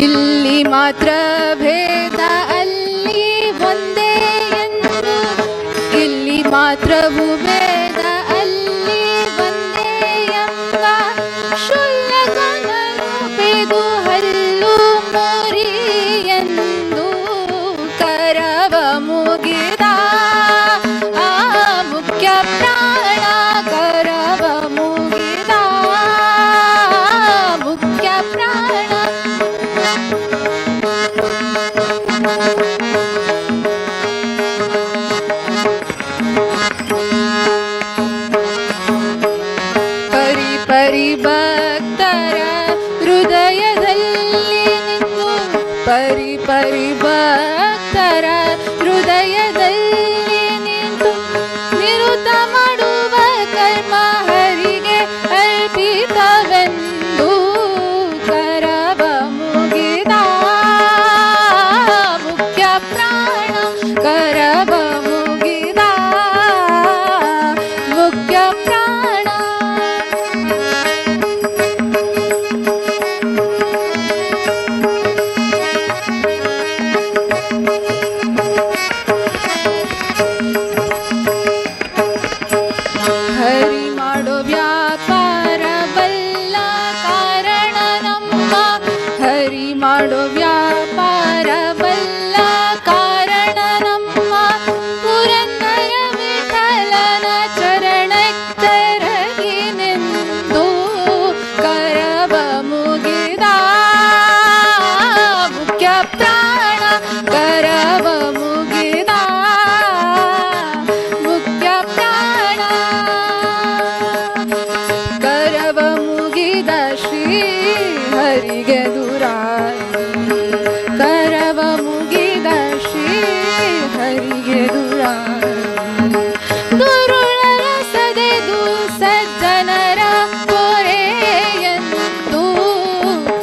ಇಲ್ಲಿ ಮಾತ್ರ ಭೇದ ಅಲ್ಲಿ ಒಂದೇ ಎಂದು, ಇಲ್ಲಿ ಮಾತ್ರವು ಭೇದ ಅಲ್ಲಿ ಒಂದೇ ಎಂಬ ಶುಲ್ಕನನು ಪೆದು ಹಲ್ಲು ಮೋರಿ ಎಂದು ಕರವ ಮುಗಿದ ಆ ಮುಖ್ಯ ಪ್ರಾಣ ಕರವ ಮುಗಿದ ಮುಖ್ಯ ಪ್ರಾಣ. ಪರಿ ಪರಿ ಭಕ್ತರ ಹೃದಯದಲ್ಲಿ ನಿಂತು, ಪರಿ ಪರಿ ಭಕ್ತರ ಹೃದಯದಲ್ಲಿ ನಿಂತು ನಿರುತ ಮಾಡುವ ಕರ್ಮ ಹರಿಗೆ ಅರ್ಪಿತವೆಂದು ಕರವ ಮುಗಿದ ಮುಖ್ಯ ಪ್ರಾಣ ಕರವ ಮುಗಿದ ಮುಖ್ಯ ಪ್ರಾಣ. ಹರಿ ಮಾಡೋ ವ್ಯಾಪಾರವಲ್ಲ ಕಾರಣ ನಮ್ಮ, ಹರಿ ಮಾಡೋ ವ್ಯಾಪಾರವಲ್ಲ ಕಾರಣ ನಮ್ಮ ಪುರಂದರ ವಿಠಲನ ಚರಣಕ್ಕರಗಿನೆಂದು ಕರವ ಮುಗಿದ ಮುಖ್ಯ ಪ್ರಾಣ ಕರವ ಮುಗಿದ ಮುಖ್ಯ ಪ್ರಾಣ. ಕರವ ಮುಗಿದ ಶ್ರೀ ಹರಿಗೆ ದುರಾಯಿ, ಕರವ ಮುಗಿದ ಶ್ರೀ ಹರಿಗೆ ದುರಾಯಿ. ದುರುಳರ ಸದೆದು ಸಜ್ಜನರ ಪೊರೆಯೆಂದು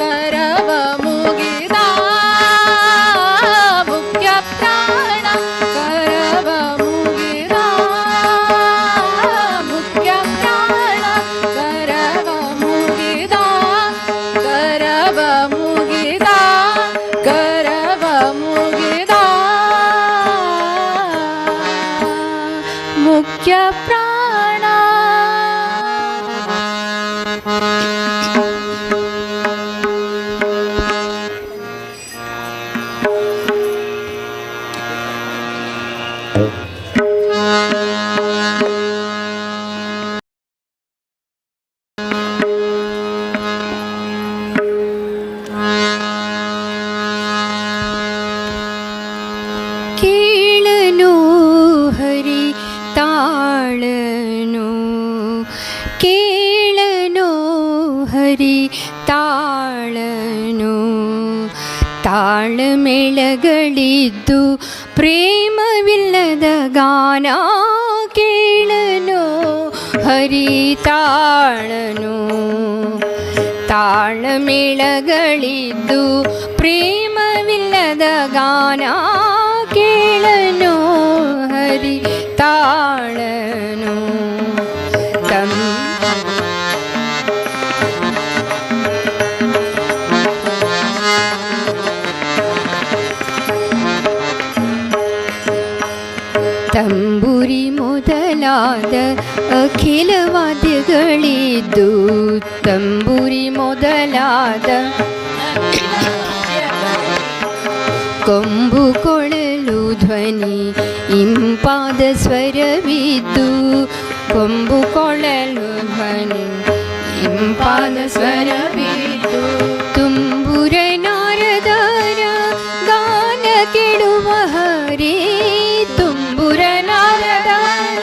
ಕರವ ಮುಗಿದ ಮುಖ್ಯ ಪ್ರಾಣ ಕರವ ಮುಗಿದ ಮುಖ್ಯ ಪ್ರಾಣ ಕರವ ಮುಗಿದ ಕರವ ಮುಗಿದ ಕರವ ಮುಗಿದ ಮುಖ್ಯ ಪ್ರಾಣ. ಕೇಳನು ಹರಿ ತಾಳನು, ಕೇಳನು ಹರಿ ತಾಳನು. ತಾಳಮೇಳಗಳಿದ್ದು ಪ್ರೇಮವಿಲ್ಲದ ಗಾನ ಕೇಳನು ಹರಿ ತಾಳನು. ತಾಳಮೇಳಗಳಿದ್ದು ಪ್ರೇಮವಿಲ್ಲದ ಗಾನ ಕೇಳನು ಹರಿ ತಾಳನು. ತಂಬುರಿ ಮೊದಲಾದ ಅಖಿಲ ವಾದ್ಯಗಳಿದ್ದು, ತಂಬುರಿ ಮೊದಲಾದ ಕೊಂಬು ಕೊಳಲು ಧ್ವನಿ ಇಂಪಾದ ಸ್ವರವಿದ್ದು, ಕೊಂಬು ಕೊಳಲು ಧ್ವನಿ ಇಂಪಾದ ಸ್ವರವಿದ್ದು. ತುಂಬುರ ನಾರದರ ಗಾನ ಕೆಡುವ ಹರಿ, ತುಂಬುರ ನಾರದರ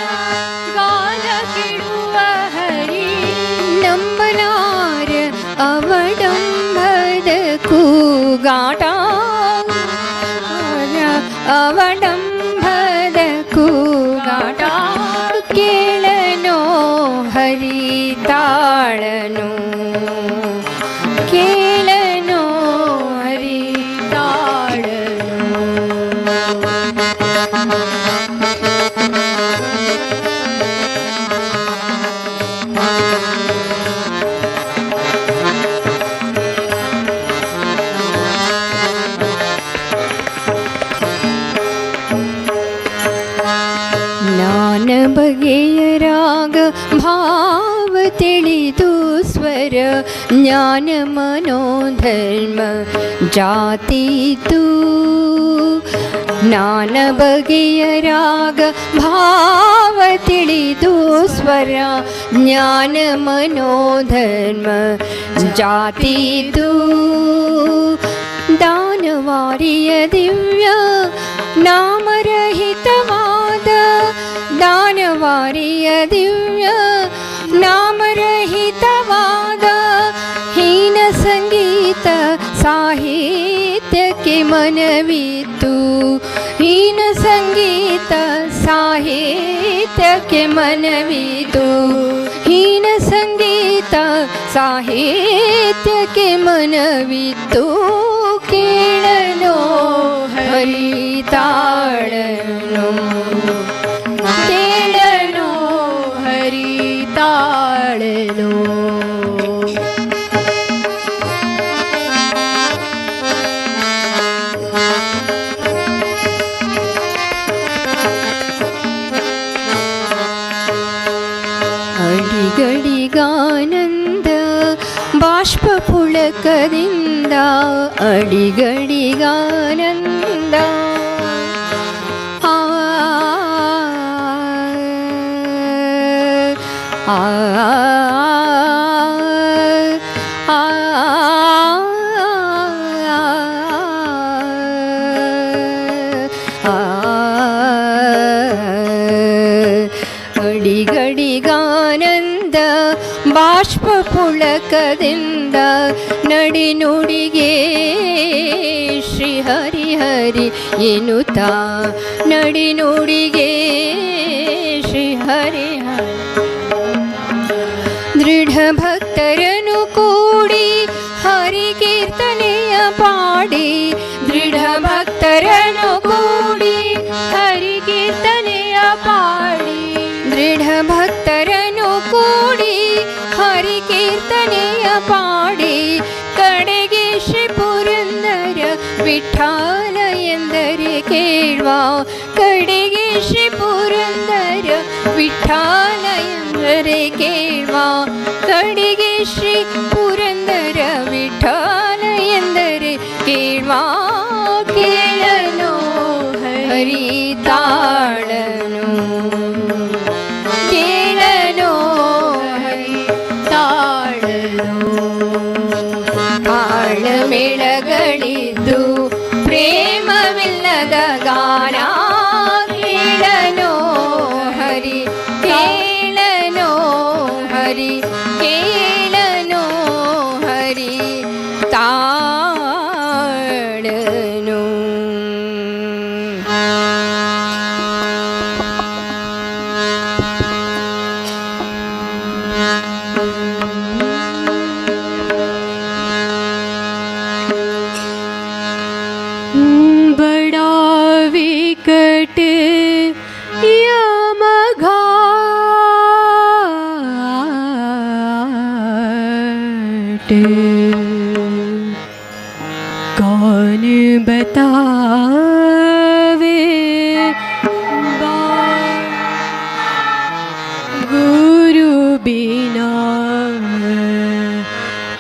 ಗಾನ ಕೆಡುವ ಹರಿ. ನಂಬಲಾರ ಅವಡಂಬದ ಕೂಗಾಟ, ಅವಡಂಬದ ಕೂಗಾಟ ಕೇಳನೋ ಹರಿ ತಾಳನು, ಕೇಳನೋ ಹರಿ ಬಗೆಯ ರಾಗ ಭಾವ ತಿಳಿದು ಸ್ವರ ಜ್ಞಾನ ಮನೋಧರ್ಮ ಜಾತಿತು ನಾನ ಬಗೆಯ ರಾಗ ಭಾವ ತಿಳಿದು ಸ್ವರ ಜ್ಞಾನ ಮನೋಧರ್ಮ ಜಾತಿತು ದಾನವಾರಿಯ ದಿವ್ಯ ನಾಮರಹಿತವಾದ ದಾನವಾರಿಯ ದಿವ್ಯ ನಾಮರಹಿತವಾದ ಹೀನ ಸಂಗೀತ ಸಾಹಿತ್ಯಕ್ಕೆ ಮನವಿತ್ತು ಹೀನ ಸಂಗೀತ ಸಾಹಿತ್ಯಕ್ಕೆ ಮನವಿತು ಹೀನ ಸಂಗೀತ ಸಾಹಿತ್ಯಕ್ಕೆ ಮನವಿತ್ತು ಕೇಳನೋ ಹರಿತಾಳನು ಕೇಳನೋ ಹರಿತಾಳನು ಅಡಿಗಡಿಗಾನಂದ ಬಾಷ್ಪ ಪುಳಕದಿಂದ ಅಡಿಗಡಿಗಾನಂದ ಆ ಅಡಿಗಡಿಗಾನಂದ ಬಾಷ್ಪ ಪುಳಕದಿಂದ ನಡಿ ನುಡಿಗೆ ಶ್ರೀ ಹರಿ ಹರಿ ಎನ್ನುತ್ತಾ ನಡಿ ನುಡಿಗೆ ಶ್ರೀ ಹರಿ ಹರಿ ದೃಢ ಭಕ್ತರನು ಕೂಡಿ ಹರಿ ಕೀರ್ತನೆಯ ಪಾಡಿ ದೃಢ ಭಕ್ತರನು ಕೂಡಿ ಹರಿ ಕೀರ್ತನೆಯ ಪಾಡಿ ದೃಢ ಭಕ್ತರನು ಕೂಡಿ ಹರಿ ಕೀರ್ತನೆಯ ಪಾಡಿ ಕಡೆಗೆ ಶ್ರೀ ಪುರಂದರ ವಿಠ್ಠಲ ಎಂದರೆ ಕೇಳುವ ಕಡೆಗೆ ಶ್ರೀ ಪುರಂದರ ವಿಠ್ಠಲ ಎಂದರೆ ಕೇಳುವ ಕಡೆಗೆ ಶ್ರೀ ಪುರಂದರ ವಿಠ್ಠಲ ಎಂದರೆ ಕೇಳುವ ಕೇಳನೋ ಹರಿತಾಳನು ಕೇಳನೋ ಹರಿತಾಳನು ತಾಳಮೇಳಗಳಿದ್ದು ಪ್ರೇಮವಿಲ್ಲದ ಗಾನ ಕೇಳನೋ ಹರಿ ಕೇಳನೋ ಹರಿ ಕೇಳನೋ ಹರಿ ತಾಳನು बड़ा विकट यमघाट कौन बतावे गुरु बिना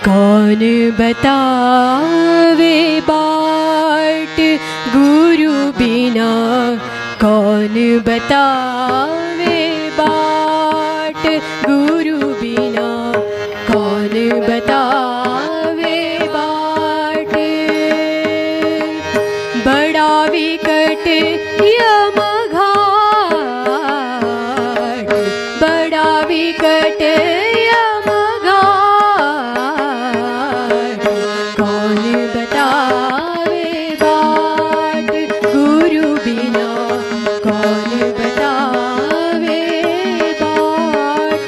कौन बतावे बाट गुरु बिना कौन बतावे बाट गुरु बिना कौन बतावे बाट बड़ा विकट यमघाट बड़ा विकट यमघाट कौन बतावे बाट गुरु बिना कौन बतावे बाट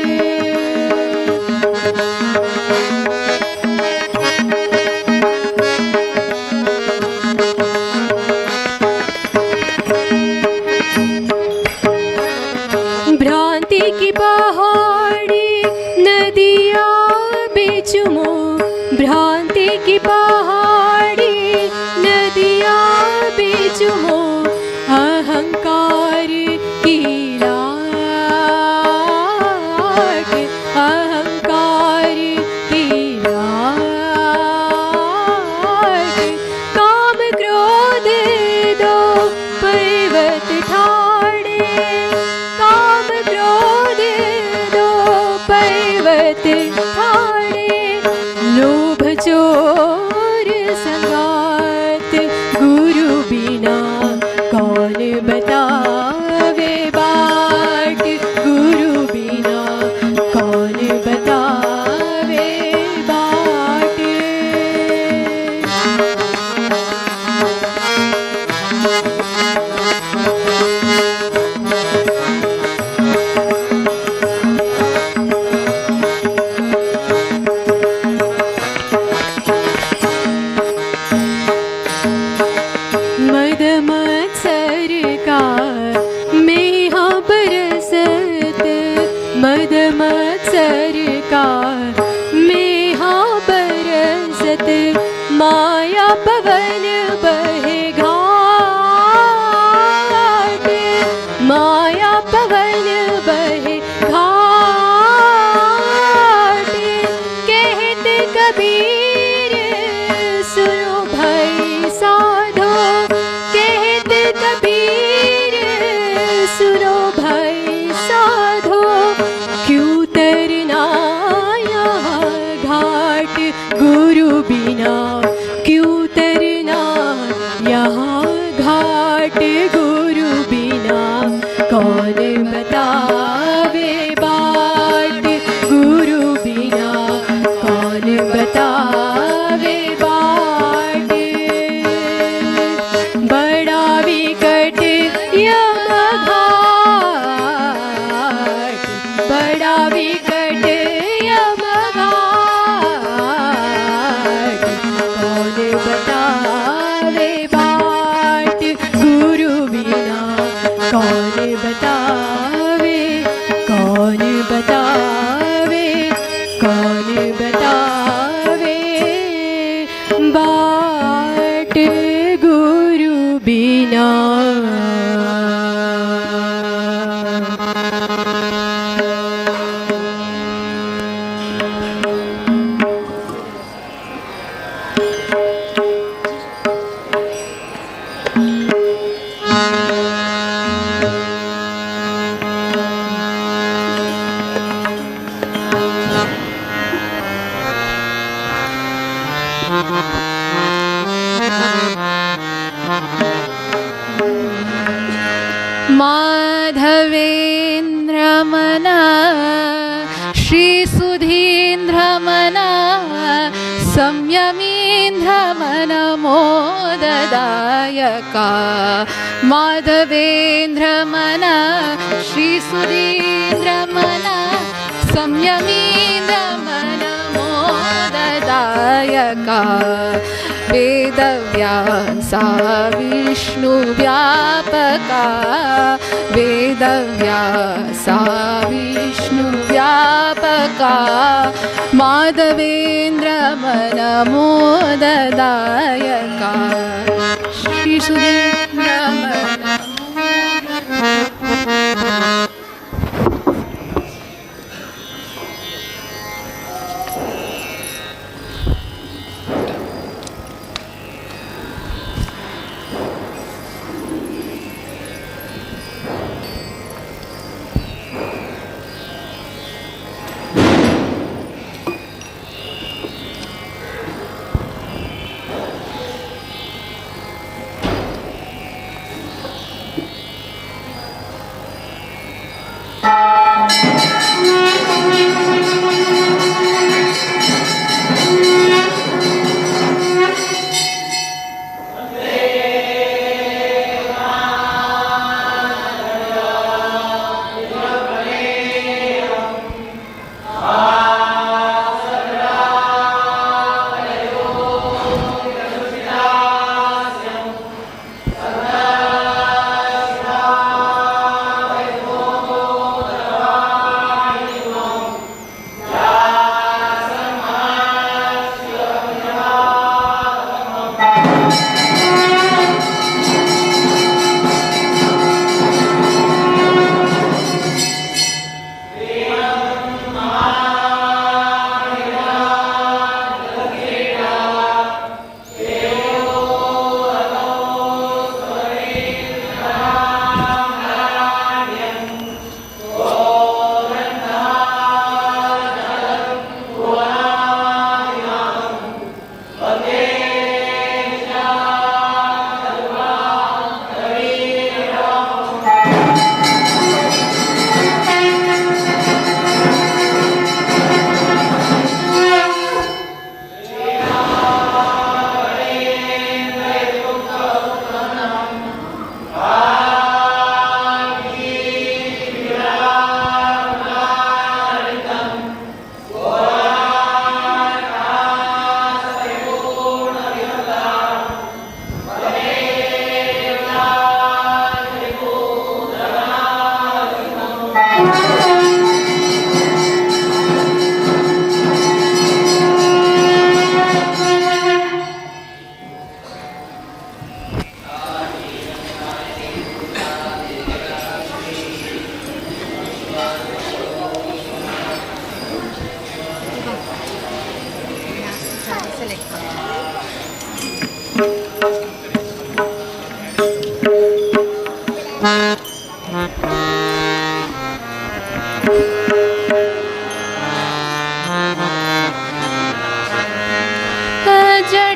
बतावे बाट गुरु बिना कौन बतावे बाट। मद मत्सर का मेहा बरसत, मद मत्सर का मेहा बरसत, माया पवन बहे घाट, माया पवन बहे घाट। कहत कबीर सुनो भाई साधो, कहत कबीर सुनो भाई साधो, क्यों तरना यहाँ घाट गुरु बिना, क्यों तरना यहाँ घाट गुरु बिना कौन बतावे बाट गुरु बिना कौन बतावे बाट। बड़ा विकट यम घाट, बड़ा विकट यम घाट, कौन बतावे बाट गुरु बिना कौन बतावे, कौन बतावे, कौन बतावे बाट गुरु बिना। माधवेन्द्र मना श्रीसुधीन्द्र मना संयमीन्द्र मन मोददायका। माधवेन्द्र मना श्रीसुधीन्द्र मना संयमीन्द्र मन मोददायका। वेदव्यासा विष्णुव्यापका, वेदव्यासा विष्णुव्यापका। माधवेन्द्र मन मोददायका श्रीसुधीन्द्र मन।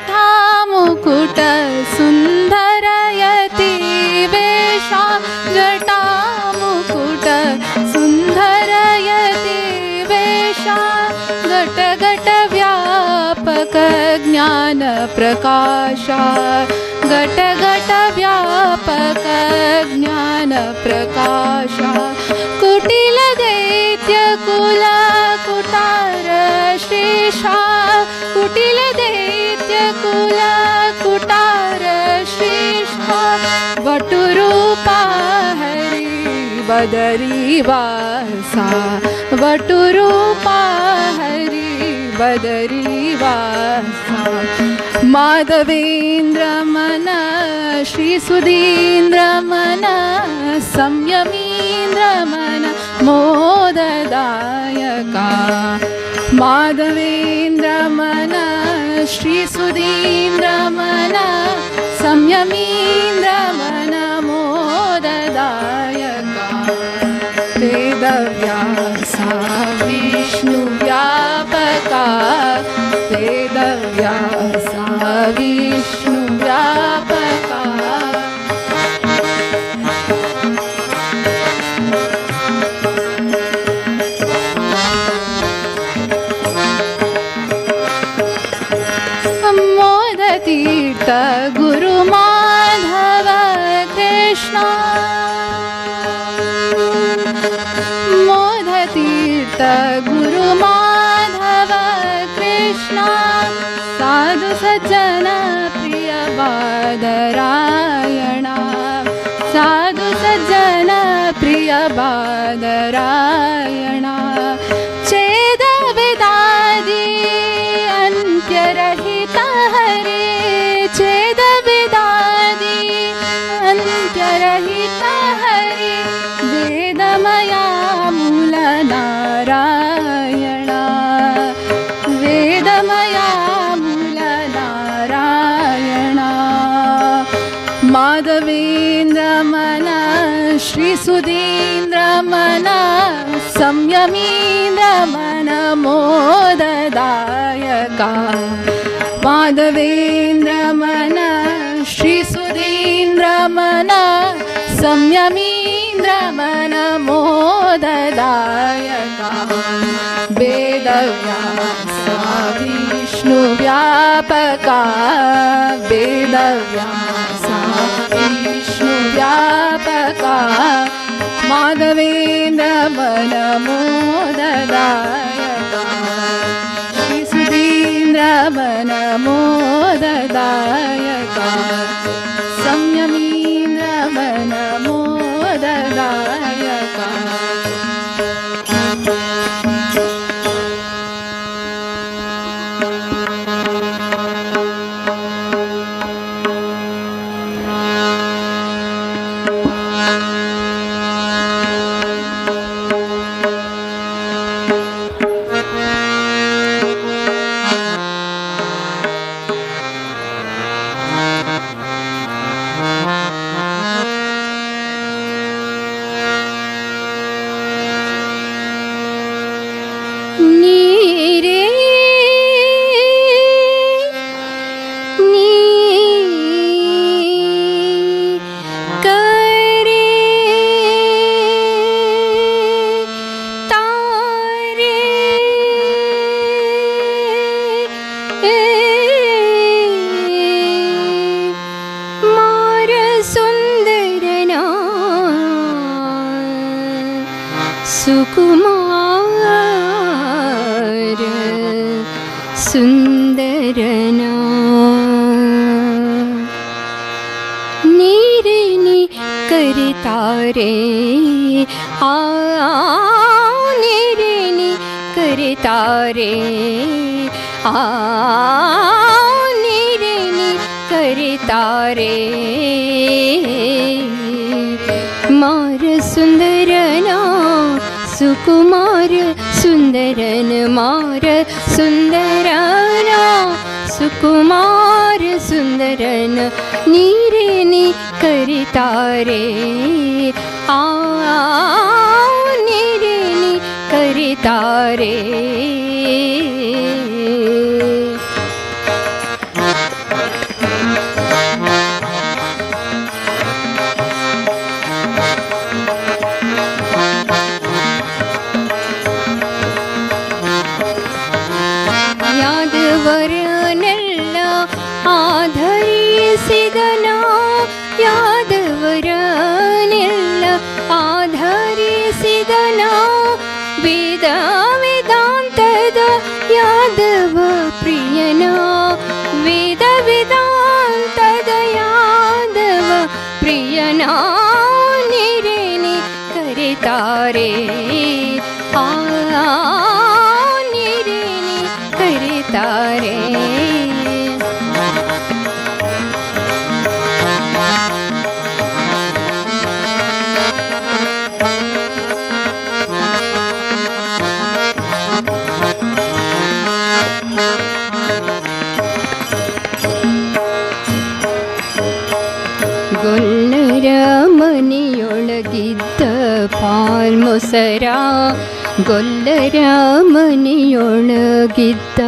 जटामुकुट सुन्दरयति वेशा जटामुकुट सुन्दरयति वेशा घट घट व्यापक ज्ञान प्रकाशा घट घट व्यापक ज्ञान प्रकाशा कुटिल दैत्य कुल कुटार शेषा कुटिल दैत्य कुल कुटार शेषा वटुरूपा हरि बदरी वासा वटुरूपा हरि बदरी वासा माधवेन्द्र मन श्री सुधीन्द्र मन संयमीन्द्र मन मोददायका माधवेन्द्र मन श्री सुधीन्द्र मन संयमीन्द्र मन मोददायका वेदव्यासा विष्णुव्यापका वेदव्यासा विष्णुव्यापका मोदतीर्थ गुरु माधव कृष्ण मोदतीर्थ गुरु माधव कृष्ण साधु सज्जन प्रिय बादरायण साधु सज्जन प्रिय बादरायण छेद वेदादि अंत्यरहित हरे छेद वेदादि अंत्यरहित हरे वेदमया मूल नारायण वेदमया मूल नारायण माधवेन्द्र मन श्री सुधीन्द्र मन संयमीन्द्र मन मोददायका माधवेन्द्र मन श्री सुधीन्द्र मन संयमीन्द्र मन मोददायका वेदव्यासा विष्णुव्यापका वेदव्यासा विष्णुव्यापका माधवेन्द्र मन मोददायका श्री सुधीन्द्र मन मोददायका संयमीन्द्र मन मोददायका सुकुमार सुंदरना नीरनी करतारे आ नीरनी करतारे आ नीरनी करतारे मार सुंदरना सुकुमार सुंदरन मार सुंदरना सुकुमार सुंदरन ನೀರೇ ನೀ ಕರಿತಾರೆ ಆ ನೀರೇ ನೀ ಕರಿತಾರೆ ಯಾದವರನೆಲ್ಲ ಆಧರಿಸಿದನ ಯಾದವರನೆಲ್ಲ ಆಧರಿಸಿದನ ವೇದ ವೇದಾಂತದ ಯಾದವ ಪ್ರಿಯನ ವೇದ ವೇದಾಂತದ ಯಾದವ ಪ್ರಿಯನ ನೀರೇ ನೀ ಕರಿತಾರೆ ಆ ನೀರೇ ನೀ ಕರಿತಾರೆ ಗೊಲ್ಲರ ಮನೆಯೊಳಗಿದ್ದ ಪಾಲ್ಮೊಸರ ಗೊಲ್ಲರ ಮನೆಯೊಳಗಿದ್ದ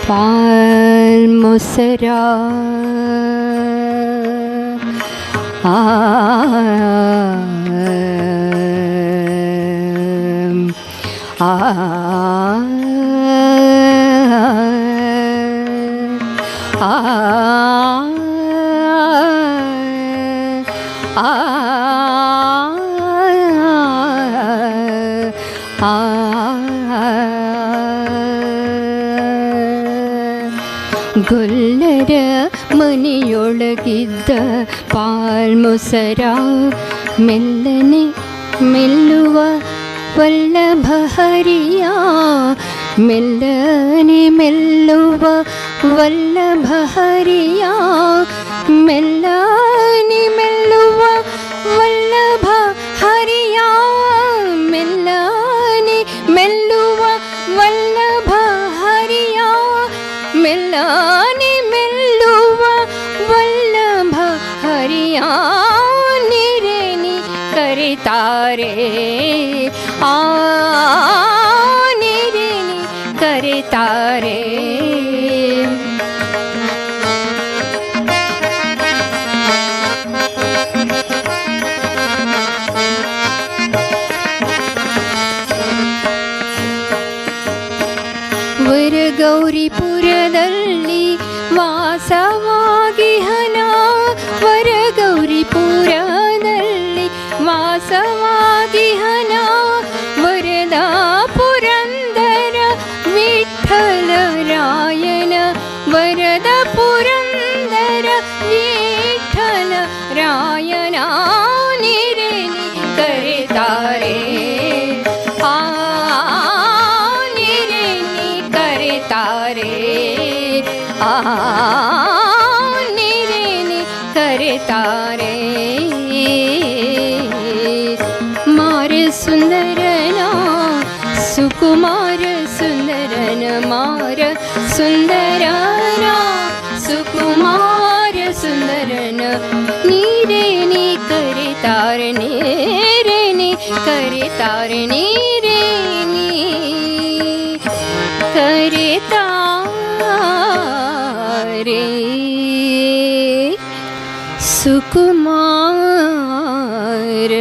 ಪಾಲ್ಮೊಸರ ಆ ಆ ಆ ಗೊಲ್ಲರ ಮನೆಯೊಳಗಿದ್ದ ಪಾಲ್ಮೊಸರ ಮೆಲ್ಲನೆ ಮೆಲ್ಲುವ ವಲ್ಲಭ ಹರಿಯ ಮೆಲ್ಲನೆ ಮೆಲ್ಲುವ ವಲ್ಲಭ ಹರಿಯ ಮೆಲ್ಲನೆ ಮೆಲ್ಲುವ ವಲ್ಲಭ ಹರಿಯ ಮೆಲ್ಲನೆ ಮೆಲ್ಲುವ ವಲ್ಲಭ ಹರಿಯ ಮೆಲ್ಲನೆ ಮೆಲ್ಲುವ ವಲ್ಲಭ ಹರಿಯ ನೀರೇ ನೀ ಕರಿತಾರೆ ಆ ನೀರೇ ನೀ ಕರಿತಾರೆ ವರಗೌರಿಪುರದಲ್ಲಿ ವಾಸವಾಗಿ ಹನ ವರಗೌರಿಪುರದಲ್ಲಿ ವಾಸವಾಗಿ ಹನ ವರದ ಪುರಂದರ ವಿಠ್ಠಲರಾಯನ ವರದ ಪುರಂದರ ವಿಠ್ಠಲರಾಯನ ನೀರೇ ನೀ ಕರಿತಾರೆ ಆ ನೀರೇ ನೀ ಕರಿತಾರೆ ಆ ನೀರೇ ನೀ ಕರಿತಾರೆ ಮಾರ ಸುಂದರನ ಸುಕುಮಾರ ಸುಂದರನ ಮಾರ ಸುಂದರನ ಸುಕುಮಾರ ಸುಂದರನ ನೀರೇ ನೀ ಕರಿತಾರೆ ನೀರೇ ನೀ ಕರಿತಾರೆ ನೀರೇ ನೀ ಕರಿತಾರೆ ಸುಕುಮಾರ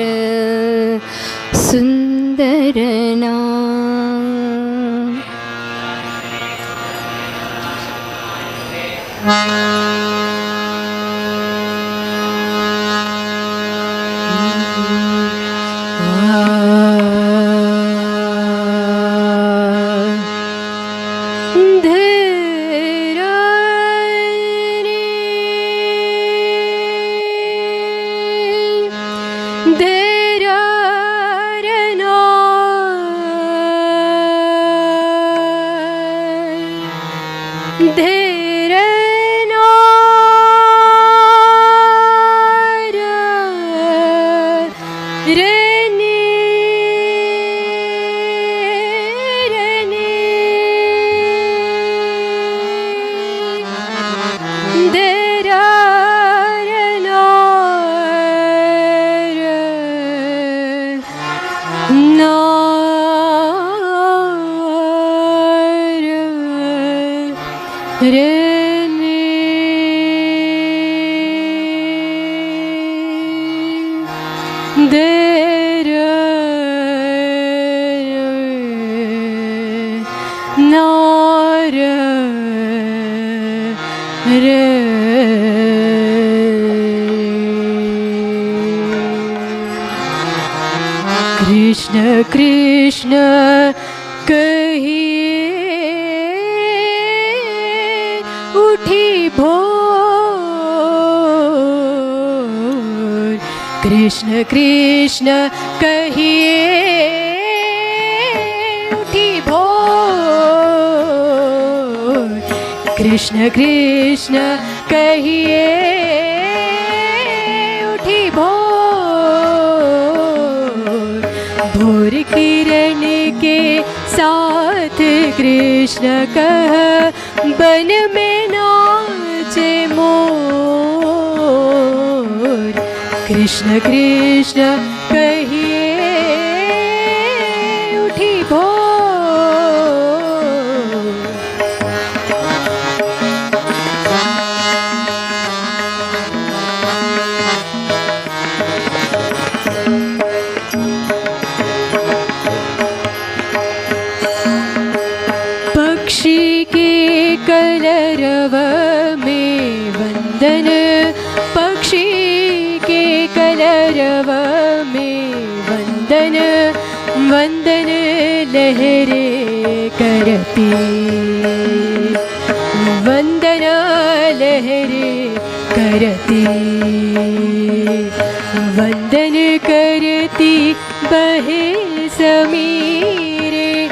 ಸುಂದರನ धीरे ना कृष्ण कृष्ण कहिए उठी भोर। कृष्ण कृष्ण कहिए उठी भोर। कृष्ण कृष्ण कहिए उठी भोर। भोर किरण के साथ कृष्ण कह बन में नाचे मोर। कृष्ण कृष्ण कहिए उठी भोर। पक्षी के कलरव में वंदन। पक्षी के कलरव में वंदन। वंदन लहरे करती। वंदन लहरे करती। वंदन करती बहे समीरे।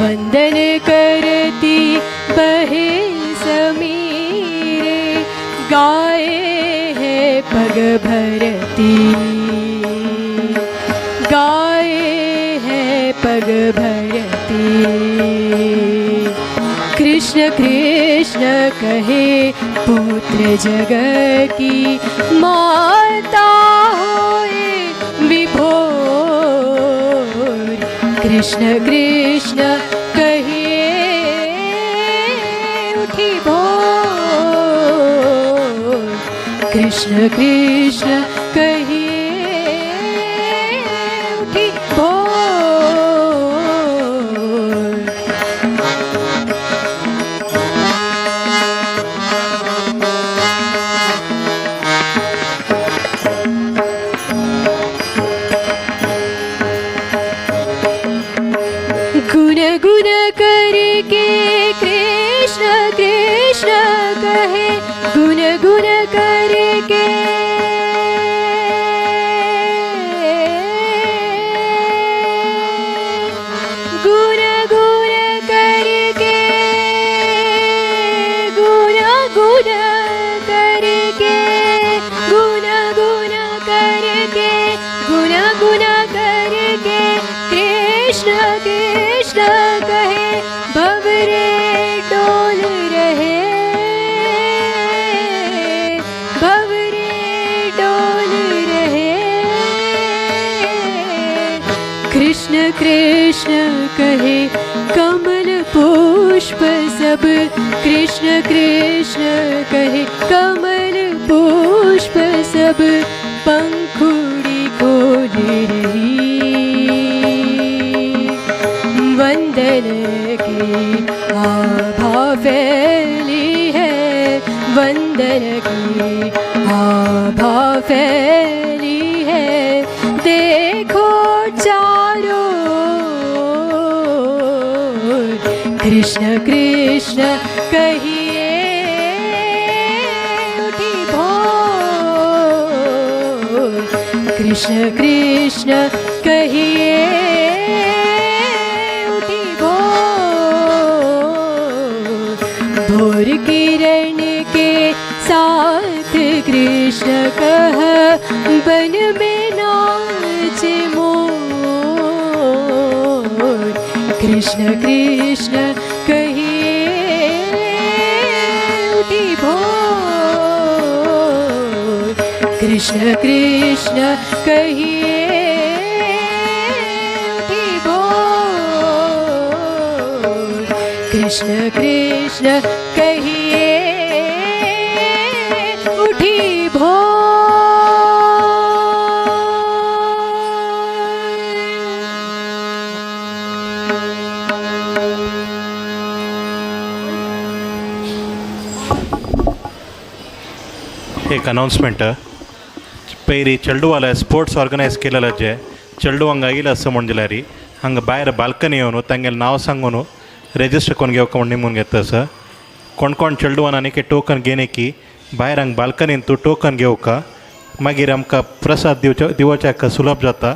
वंदन करती बहे समीरे। गाए है पग भरती। गाए है पग भरती। कृष्ण कृष्ण कहे पुत्र जग की माता होए विभोर। कृष्ण कृष्ण कहिए उठी भोर। कृष्ण कृष्ण कहिए उठी भोर। गुन गुन करके कृष्ण कृष्ण कहे। गुन गुन करके गुन गुन करके गुन गुन करके गुन गुन करके गुन गुन करके कृष्ण कृष्ण कहे भंवरे डोल रहे। भंवरे डोल रहे। कृष्ण कृष्ण कहे कमल पुष्प सब। कृष्ण कृष्ण कहे कमल पुष्प सब पंखुड़ी खोल रही। वंदन की आभा फैली है। वंदन की आभा फैली है। देखो चारों ओर। कृष्ण कृष्ण कहिए उठी भोर। कृष्ण कृष्ण कहिए उठी भोर। भोर किरण के साथ कृष्ण कह बन में नाचे मोर। कृष्ण कृष्ण कहिए उठी भोर। कृष्ण कृष्ण कहिए उठी भोर। कृष्ण कृष्ण कहिए उठी भोर। एक अनाउन्समेंट पयरी चेडूवाला स्पोर्ट्स ऑर्गनायज केलेलं जे चेडू हंगा आयिल्लो आसा म्हणजे री हांगा भायर बाल्कनी येवन तांगेलें नांव सांगून रेजिस्टर करून घेवका म्हण निमून घेता आसा कोण कोण चेडूवान आनी टोकन घेने की भायर हांगा बाल्कनीन तूं टोकन घेवका मागीर आमकां प्रसाद दिवचे हाका सुलभ जाता.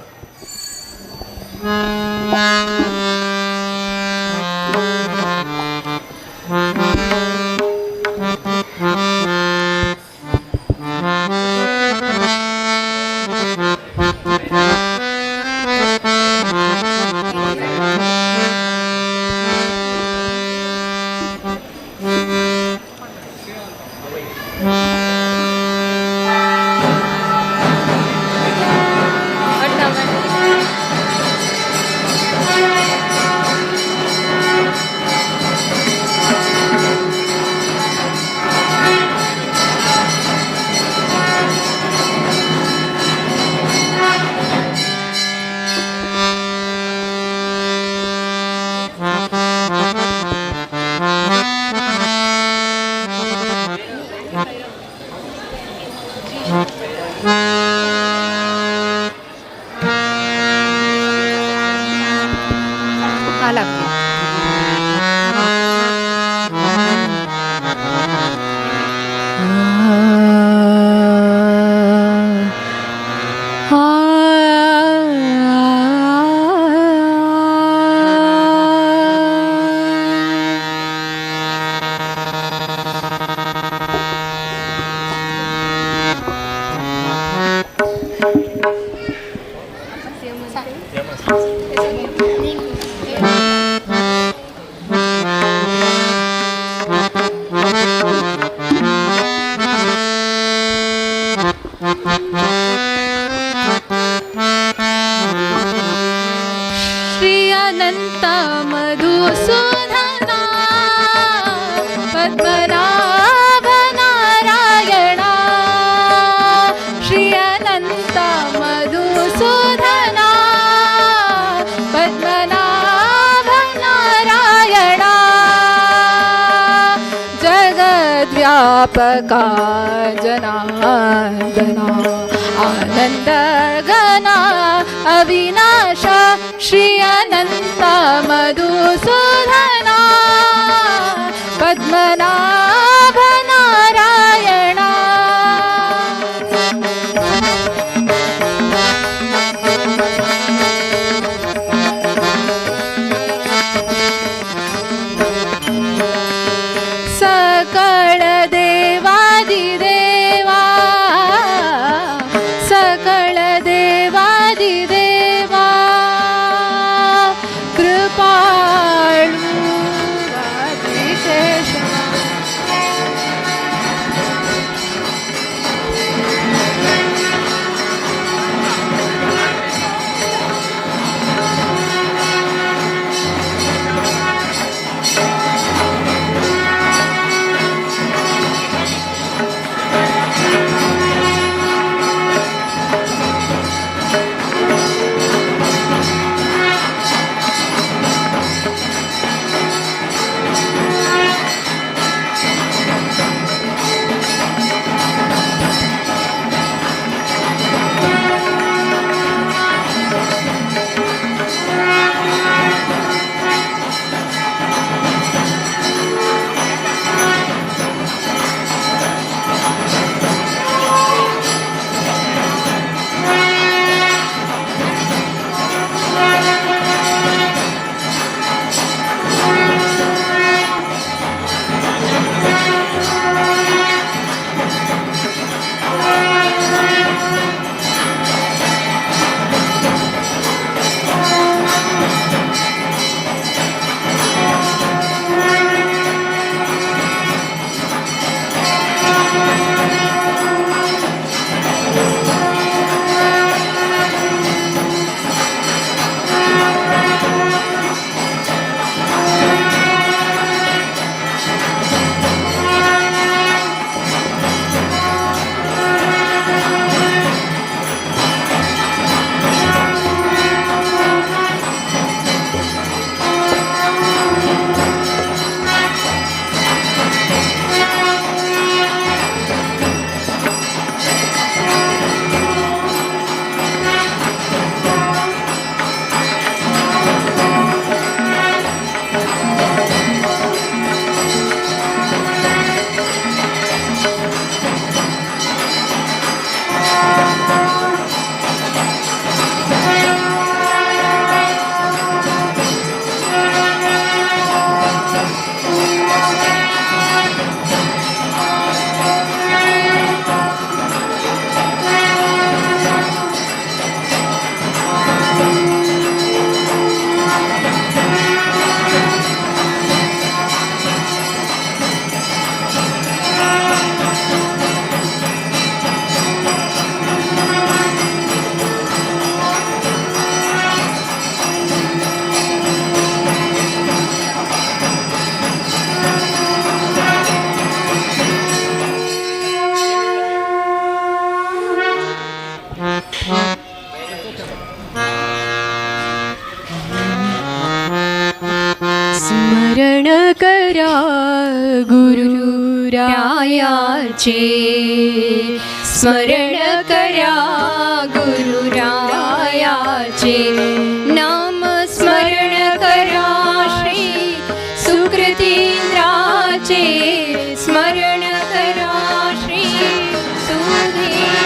व्यापका जनार्दना आनंद घना अविनाश श्री अनंत मधुसूदना पद्मनाभ नारायणा सकळ देवादिदेवा सकळ देवादिदेवा कृपाळू गुरुरायाचे स्मरण करा गुरुरायाचे नाम स्मरण करा श्री सुकृतींद्राचे स्मरण करा श्री सुधींद्राचे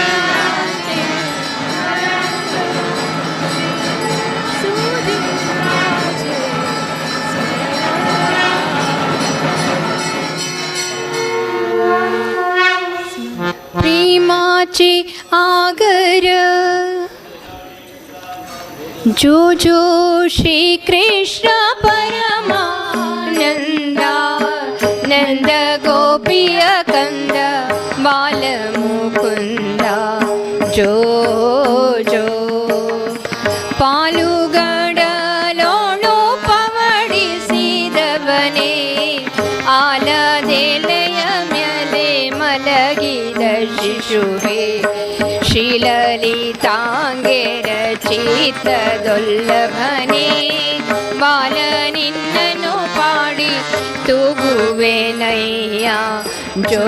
प्रेमाचे आगर जो जो श्री कृष्ण परमानंदा नंद गोपिय कंद बाल मुकुंदा जो जो पालुगडलोणु पवडिसिदवने आलदेलय ಮ್ಯಲೆ ಮಲಗಿದ ಶಿಶುವೆ ಶ್ರೀಲಲಿತಾಂಗೆ ರಚಿತದೊಲ್ಲಭನೆ ಬಾಲ ನಿನ್ನನು ಪಾಡಿ ತೂಗುವೆನಯ್ಯ ಜೋ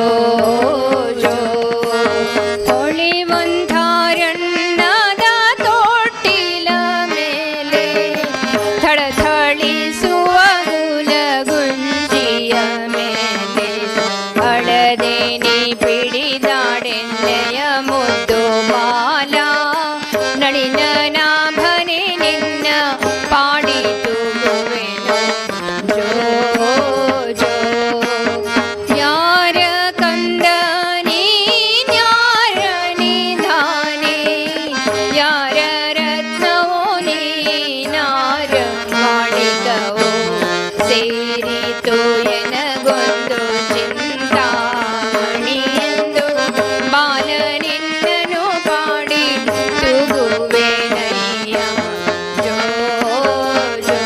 ಜೋ ಹೊಳೆವಂಧಾರಣ್ಣದ ತೊಟ್ಟಿಲ ಮೇಲೆ ಥಳಥಳಿಸುವ ಗುಲಗುಂಜಿಯ ಮೇಲೆ ಅಳದೇನಿ ಪಿಡಿದಾಡೆನ್ನೆಯ ಮುದ್ದು ಬಾಲ ನಳಿನ ನಾಭನೆ ನಿನ್ನ ಪಾಡಿ ತೂಗುವೆನು ಜೋ ಜೋ ಯಾರ ಕಂದ ನೀನ್ಯಾರ ನಿಧಾನೆ ಯಾರ ರತ್ನವೋ ನೀನಾರ ಮಾಣಿಕವೋ ಸೇರಿತು ಎನಗೊಂದು ಚಿಂತಾಮಣಿಯೆಂದು ಬಾಲ ನಿನ್ನನು ಪಾಡಿ ತೂಗುವೆನಯ್ಯ ಜೋ ಜೋ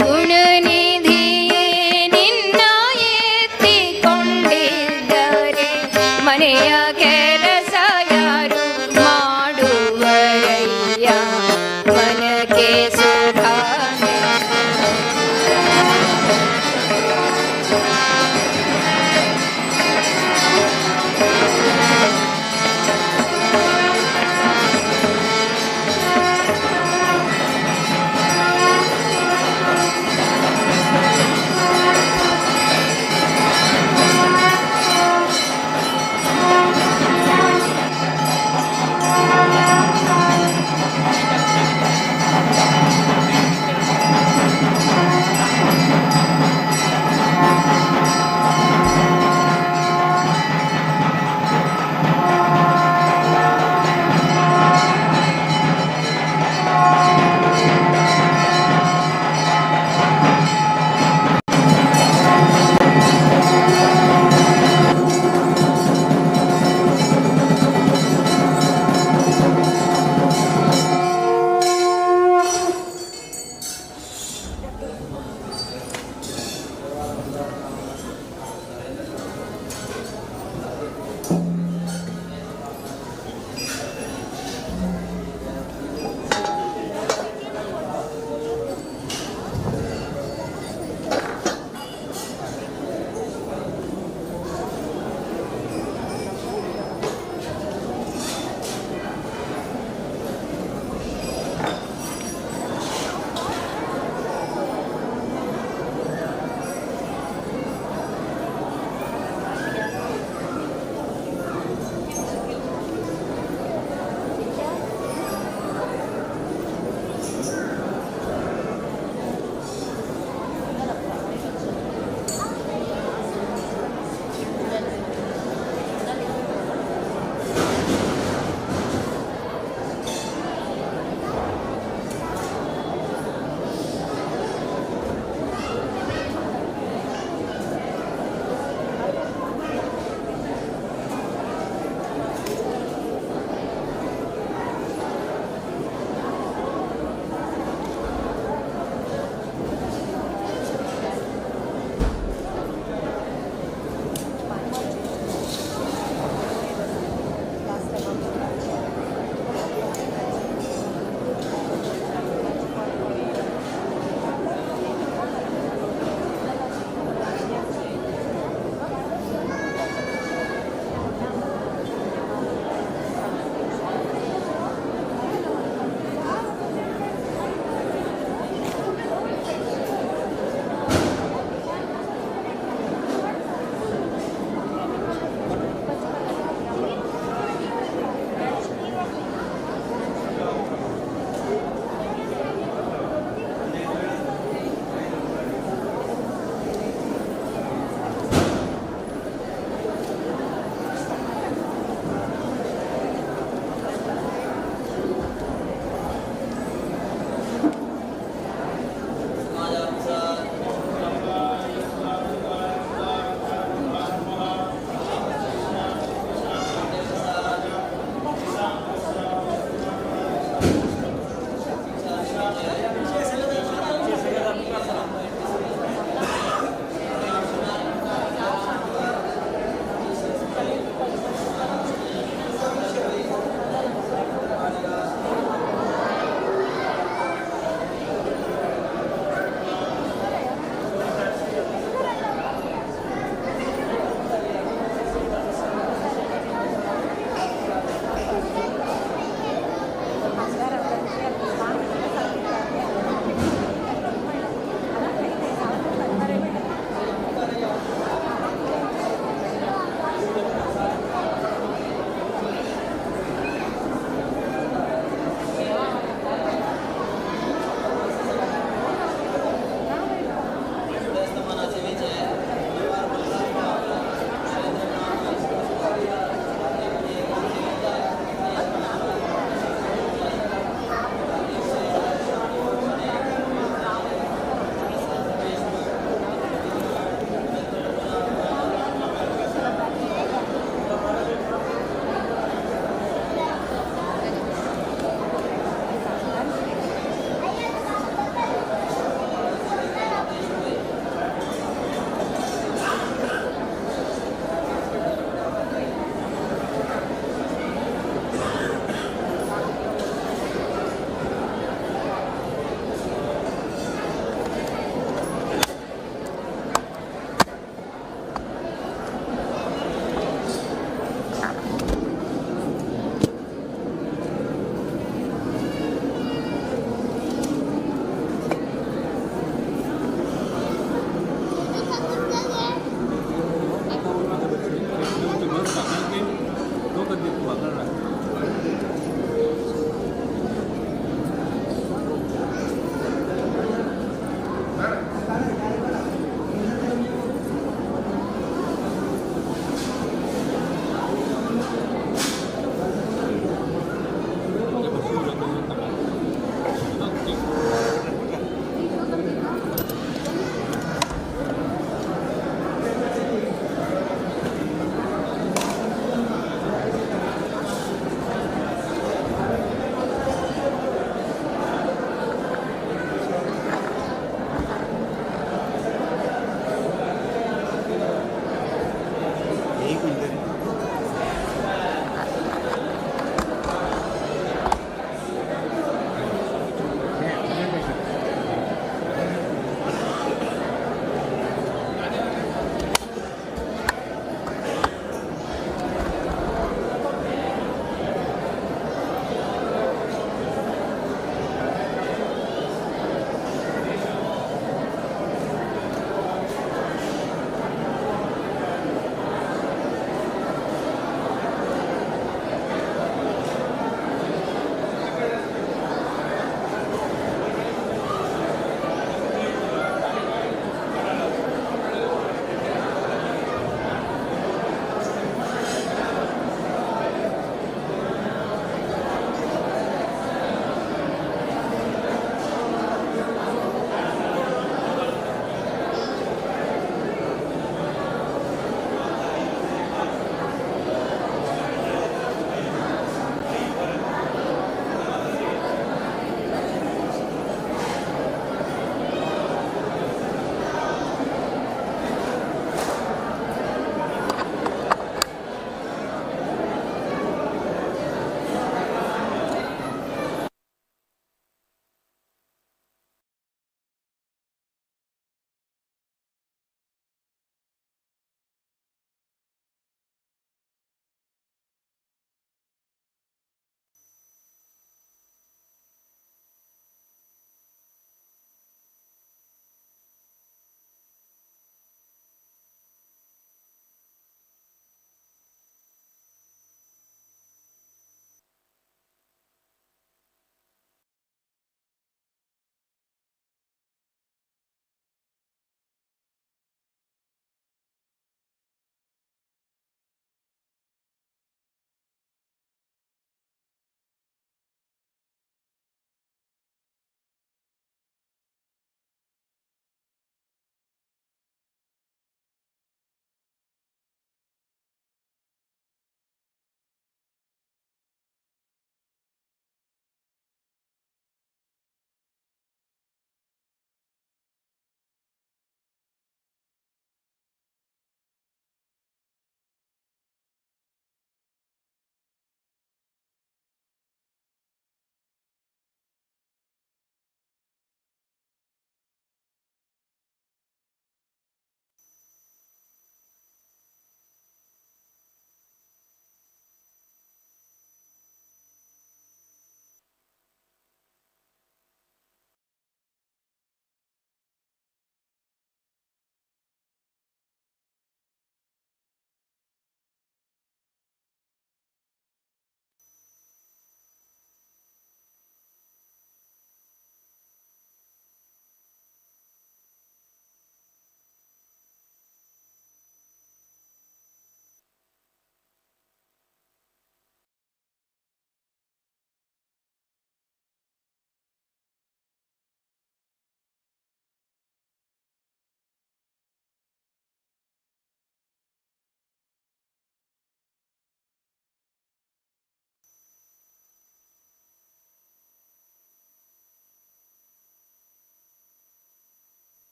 ಗುಣನಿಧಿಯೇ ನಿನ್ನ ಎತ್ತಿಕೊಂಡಿದ್ದರೆ ಮನೆಯ ಕೆಲಸ ಯಾರು ಮಾಡುವರಯ್ಯ ಮನಕ್ಕೆ ಸುಖ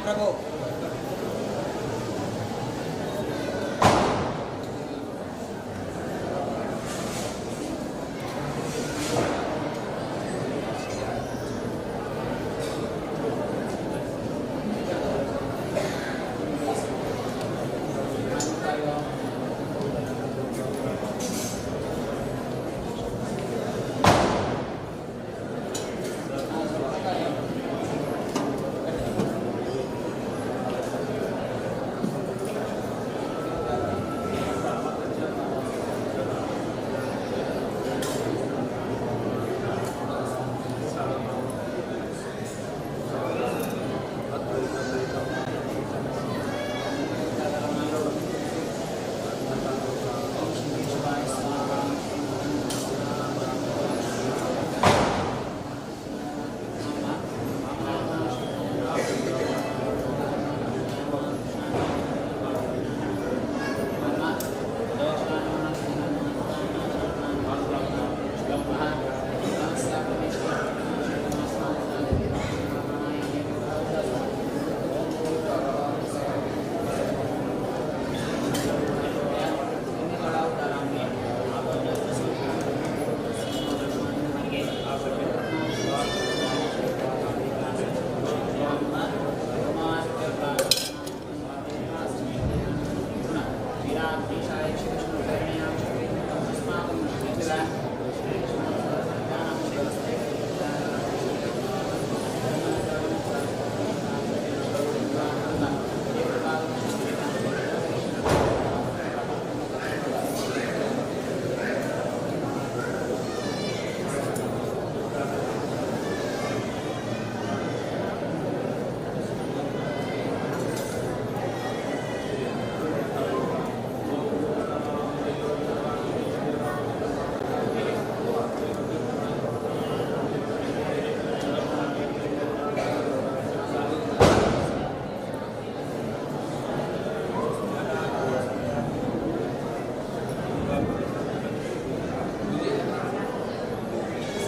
ಪ್ರಭು.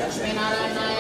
लक्ष्मीनारायणाय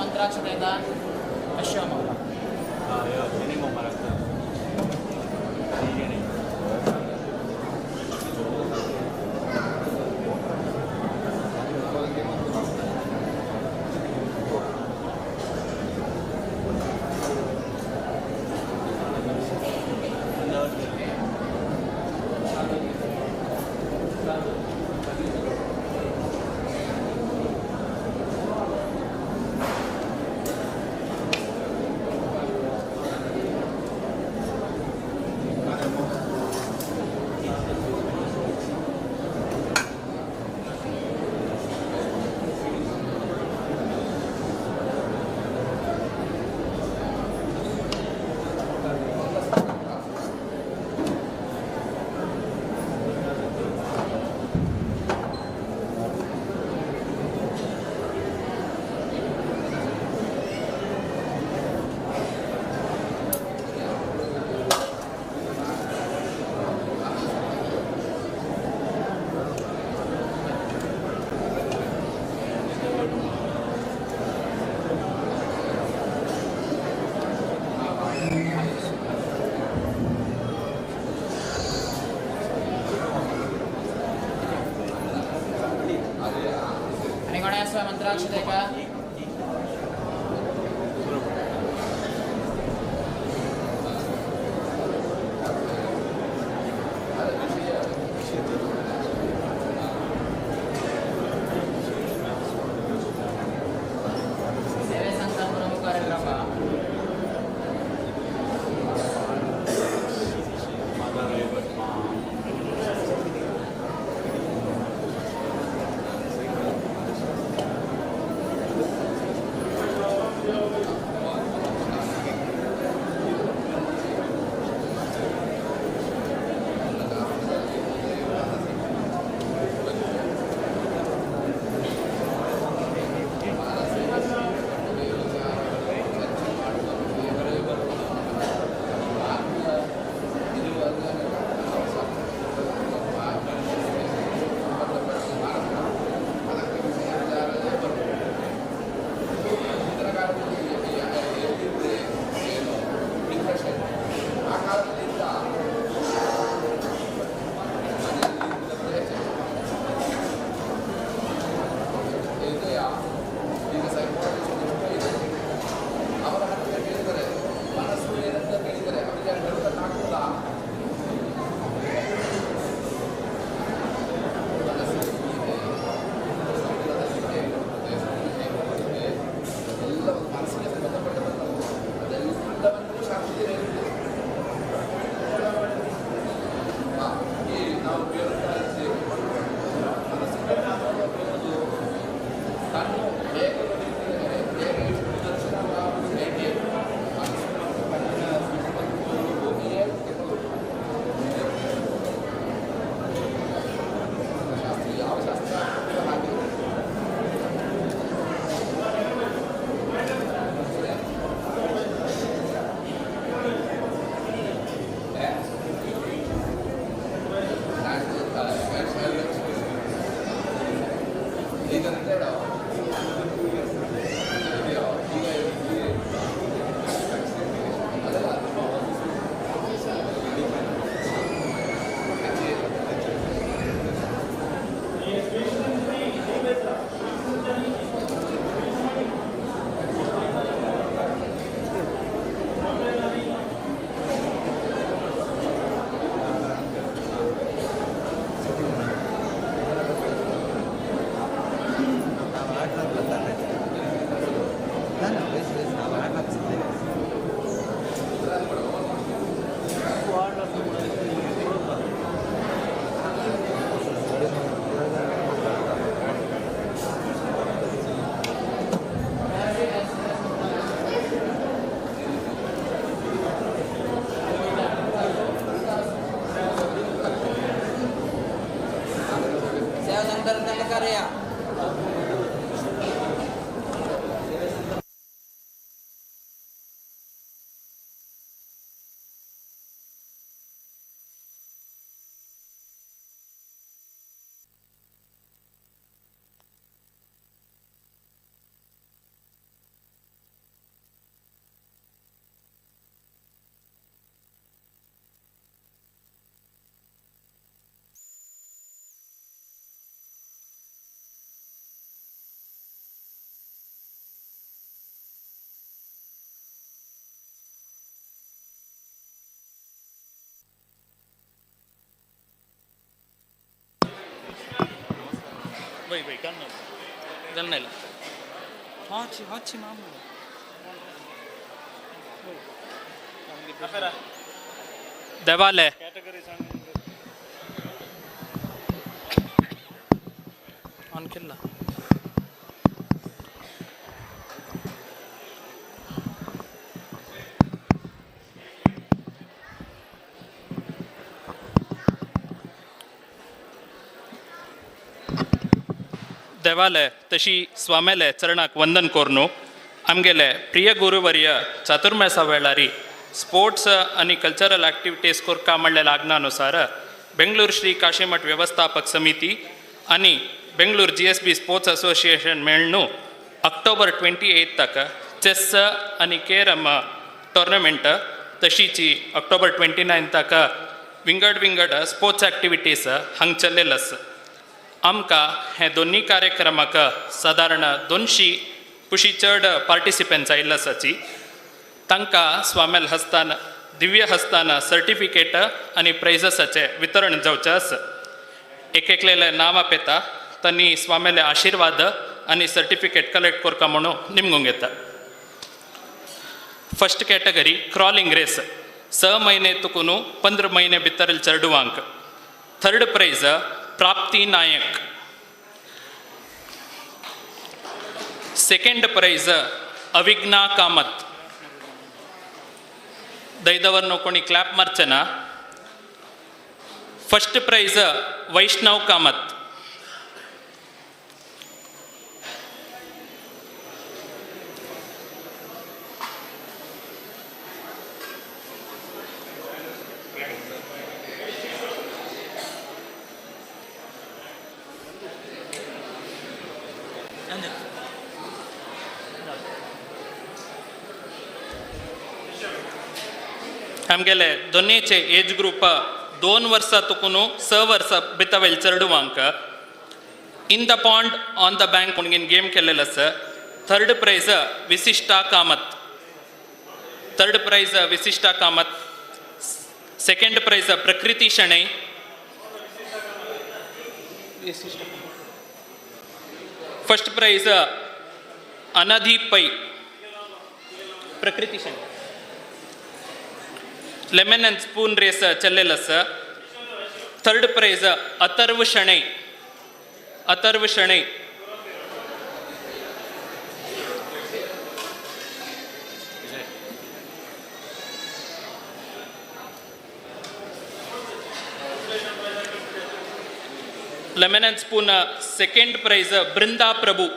ಮಂತ್ರಾಕ್ಷತೆಯಿಂದ ಅಶ್ವಮಂಗಳ मिनिमम वही गन्नल हाची मामूली देवालय आणखीन देवालय तशी स्वामेले चरणाक वंदन कोरनू आमगेले प्रिय गुरुवर्य चातुर्मासा वेळारी स्पोर्ट्स आनी कल्चरल ॲक्टिविटीज कोरका म्हणले लागनानुसार बेंगळूर श्री काशीमठ व्यवस्थापक समिती आनी बेंगळूर GSB स्पोर्ट्स असोसिएशन मेळनू अक्टोबर 28 तक चेस आनी केरम टोर्नामेंट तशीची अक्टोबर 29 तक विंगड स्पोर्ट्स ॲक्टिविटीज हांग चल्लेलस आमकां हे दोन्ही कार्यक्रमाक सादारण 200 पुशी चड पार्टिसिपंट्स आयिल्ले आसाची तांकां स्वामेल हस्तान दिव्य हस्तान सर्टिफिकेट आनी प्राइजसाचे वितरण जावचें आसा एकलेले नांव आपेता तांणी स्वामेले आशिर्वाद आनी सर्टिफिकेट कलेक्ट करता म्हणून निमगूंक येता फर्स्ट कॅटेगरी क्रॉलिंग रेस 6 महिने तुकून 15 महिने भितर चेडवांक थर्ड प्राइज प्राप्ती नायक सेकंड प्राइज अविघ्ना कामत दयदवर कोणी क्लॅप मारचेना फर्स्ट प्राइज वैष्णव कामत आमगेले दोनीचे एज ग्रुप 2 वर्सां तुकून 6 वर्सां भितर चेडवांक in the pond on the bank म्हणून गेम केलेलो आसा थर्ड प्राइज विशिष्टा कामत थर्ड प्राइज विशिष्टा कामत सेकंड प्राइज प्रकृती Shenoi first prize Anadhi Pai Prakruti Shenoy lemon and spoon race चल्लेला sir. Third prize Atharva Shenoy. Atharva Shenoy. Lemon and spoon second prize Brinda Prabhu.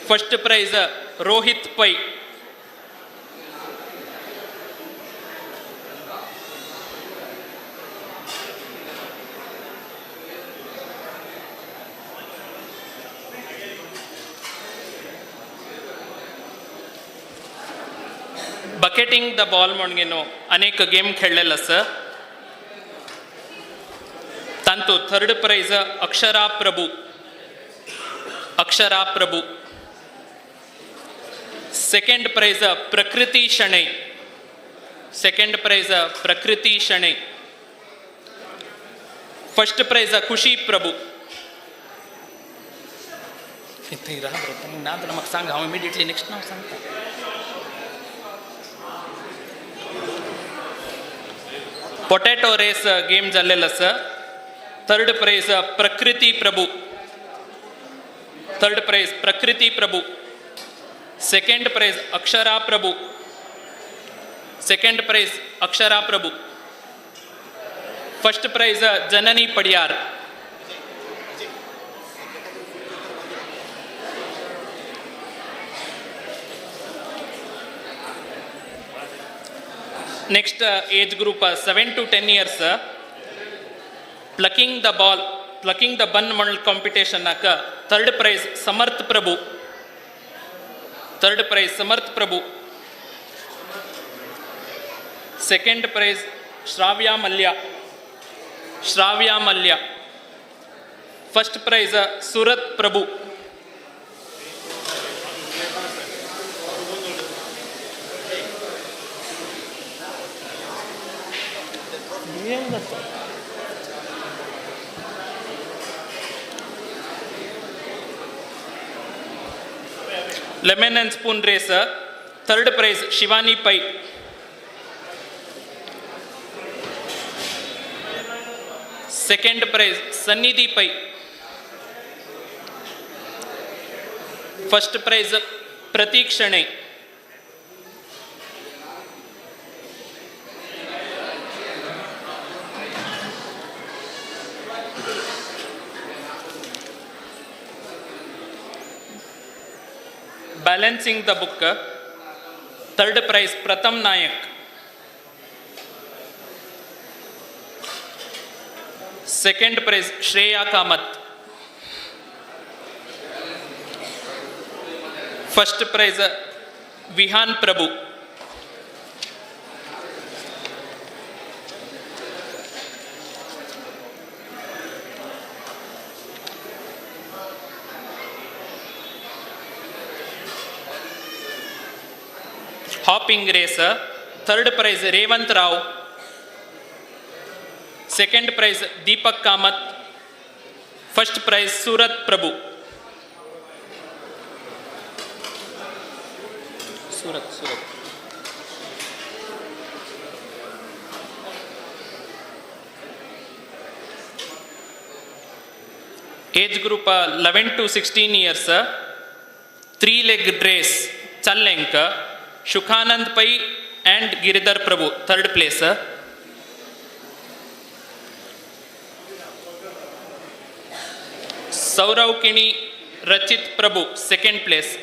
First prize Rohit Pai. Bucketing the ball म्हणून अनेक game खेळलेला सर. तांतू third prize Akshara Prabhu. Akshara Prabhu. Second prize Prakriti Shenoy. Second prize Prakriti Shenoi. First prize खुशी प्रभु. इथे राहा बरं तुम्ही नाव तर मग सांगा हांव इमिडिएटली नेक्स्ट नाव सांगता. पोटॅटो रेस गेम जाल्लेलो sir. Third prize Prakriti Prabhu. Third prize Prakriti Prabhu. Second prize Akshara Prabhu. Second prize Akshara Prabhu. First prize Janani Padiyar. Next age group 7 to 10 years. Plucking the ball plucking the bun म्हणून competition third prize Samarth Prabhu. Third prize Samarth Prabhu. Second prize Shravya Mallya. Shravya Mallya. First prize Surat Prabhu. Lemon and spoon race third prize Shivani पै. Second prize Sannidhi Pai. First prize Prateek Shenoy. Balancing the book third prize Pratham Nayak. Second prize Shreya Kamath. First prize Vihaan Prabhu. Hopping race third prize Revanth Rao. Second prize Deepak Kamath. First prize Surat Prabhu. Surat Surat. Age group 11 to 16 years. 3-leg race चल्लेंक Shukanand Pai and Giridhar Prabhu third place. Sourav Kini Rachit Prabhu second place.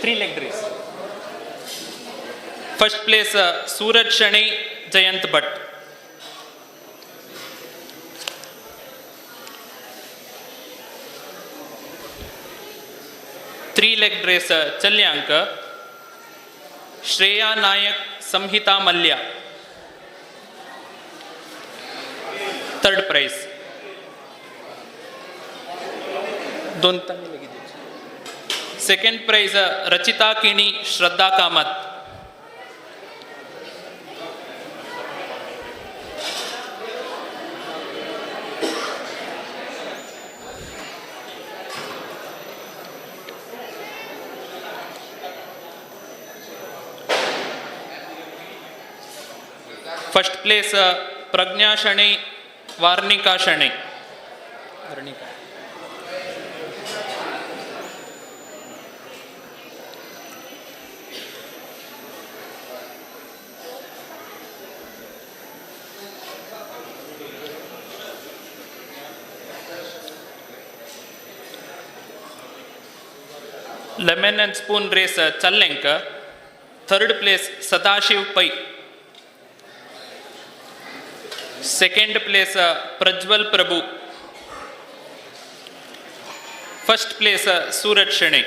Three leg race. First place Suraj Shenoy Jayant Bhatt. Three-leg race चल्यांक Shreya Nayak Samhita Mallya. Third prize. दोन second prize Rachita Kini Shraddha Kamath. First place Pragya Shenoy Varnika Shenoy lemon and spoon race चल्लेंक third place Sadashiv Pai second place Prajwal Prabhu first place Suraj Shenoy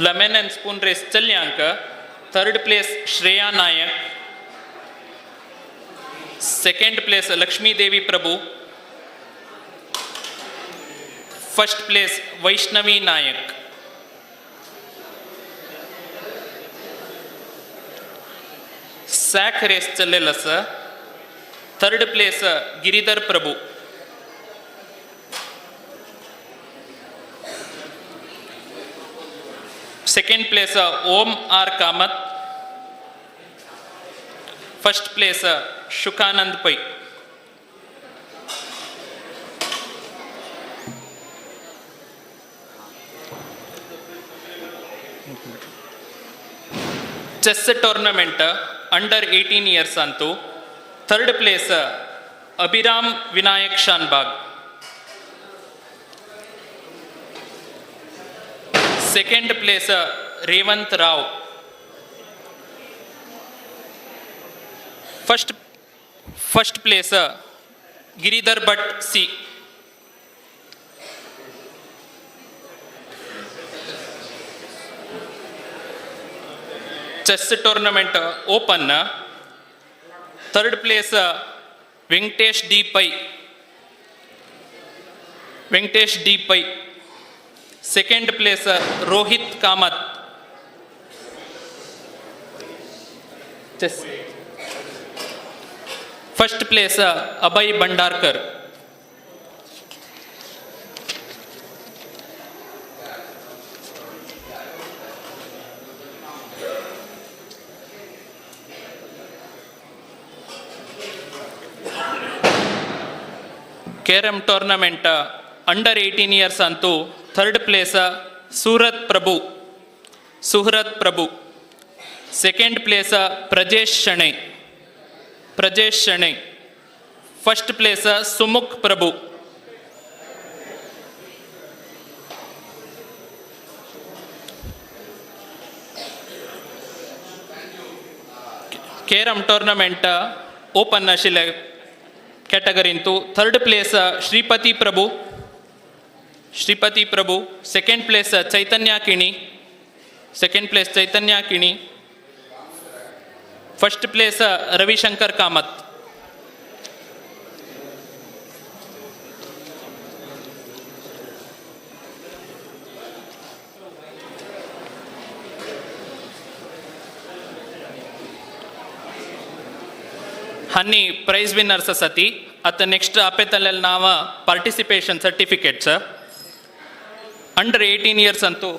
lemon and spoon race चल्यांक third place Shreya Nayak second place Lakshmi Devi Prabhu first place Vaishnavi Nayak sack race चल्लेल आसा third place Giridhar Prabhu second place Om R Kamath first place Shukanand Pai chess tournament under 18 years ಅಂತೂ third place Abhiram Vinayak Shanbhag second place Revanth Rao first place Giridhar Bhatt C chess tournament open third place Venkatesh D Pai second place Rohit Kamath first place Abhay Bhandarkar carrom tournament under 18 years अंतु third place Suhrut Prabhu second place Prajesh Shenoy first place Sumukh Prabhu carrom tournament open आशिल्ले कैटेगरीन तू third place Shripati Prabhu second place चैतन्य किणी first place Ravishankar Kamath हन्नी prize winners सती अत next आपेतल नाव पार्टिसिपेशन सर्टिफिकेट्स अंडर 18 इयर्स अंतु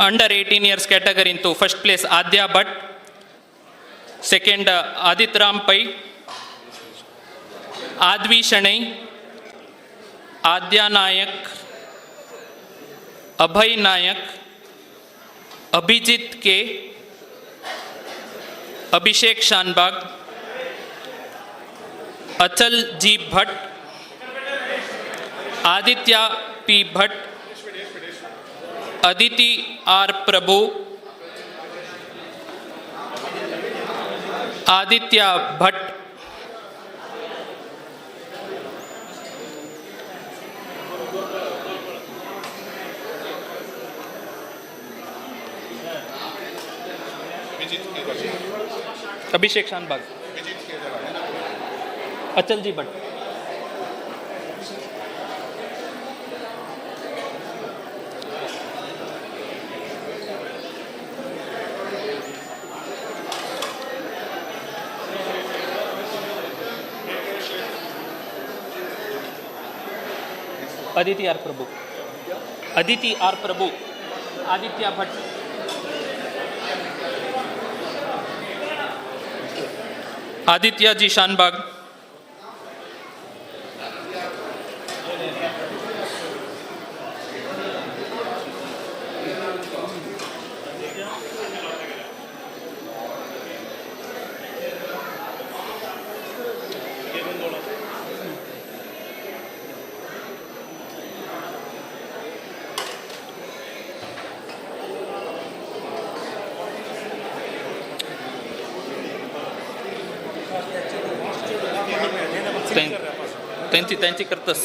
अंडर 18 इयर्स कैटेगरी इंतु first place Adya Bhatt second Aditya Ram Pai Advi Shenoi आद्या नायक अभय नायक अभिजीत के Abhishek Shanbhag Achal G Bhatt Aditya P Bhatt Aditi R Prabhu Aditya Bhatt Abhishek Shanbhag Achal G Bhatt Aditi R Prabhu, Aditi R Prabhu, Aditya Bhatt, Aditya G Shanbhag, त्यांची करतस.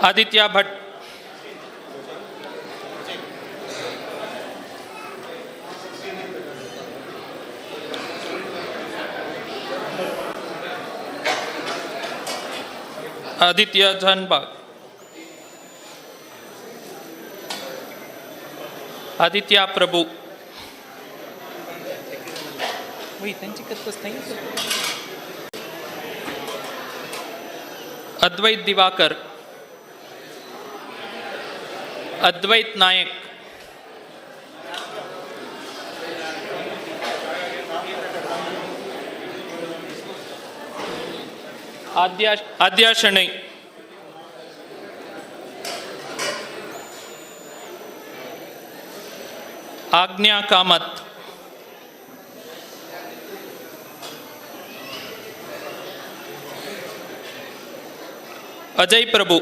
आदित्य भट्ट, आदित्य जानबाग, आदित्य प्रभु, अद्वैत दिवाकर, अद्वैत नायक, Adya Shenoy, Agnya Kamath, Ajay Prabhu,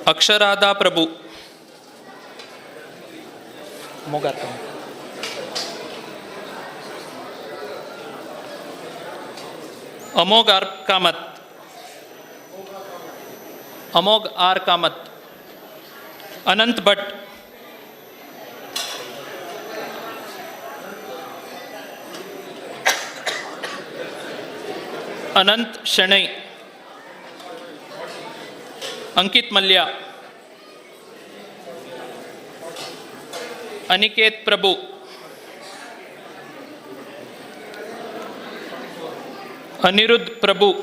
Aksharadha Prabhu, Amogh R Kamath, Amogh R Kamath, Anant Bhatt, Anant Shenoy, Ankit Mallya, Aniket Prabhu, Aniruddh Prabhu,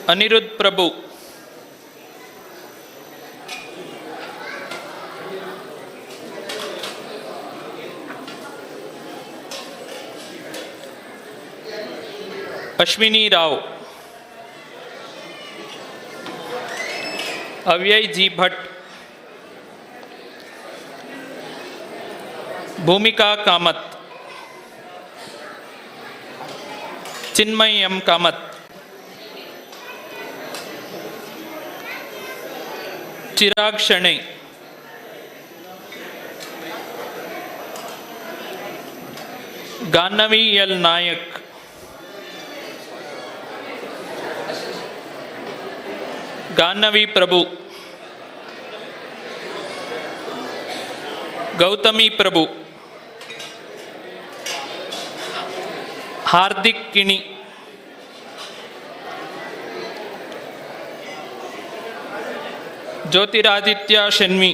Aniruddh Prabhu, Ashwini Rao, Avyay G Bhatt, Bhumika Kamath, Chinmay M Kamath, Chirag Shenoy, Gannavi L Nayak, Gannavi Prabhu, Gautami Prabhu, Hardik Kini, Jyotiraditya Shanvi,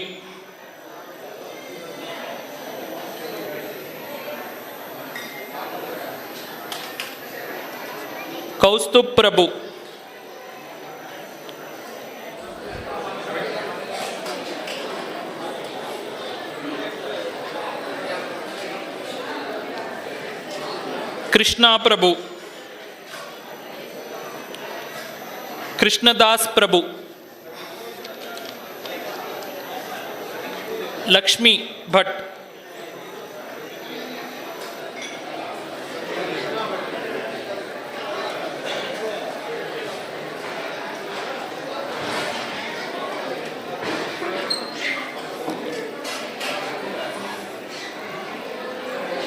Kaustubh Prabhu, Krishna Prabhu, Krishnadas Prabhu, Lakshmi Bhatt,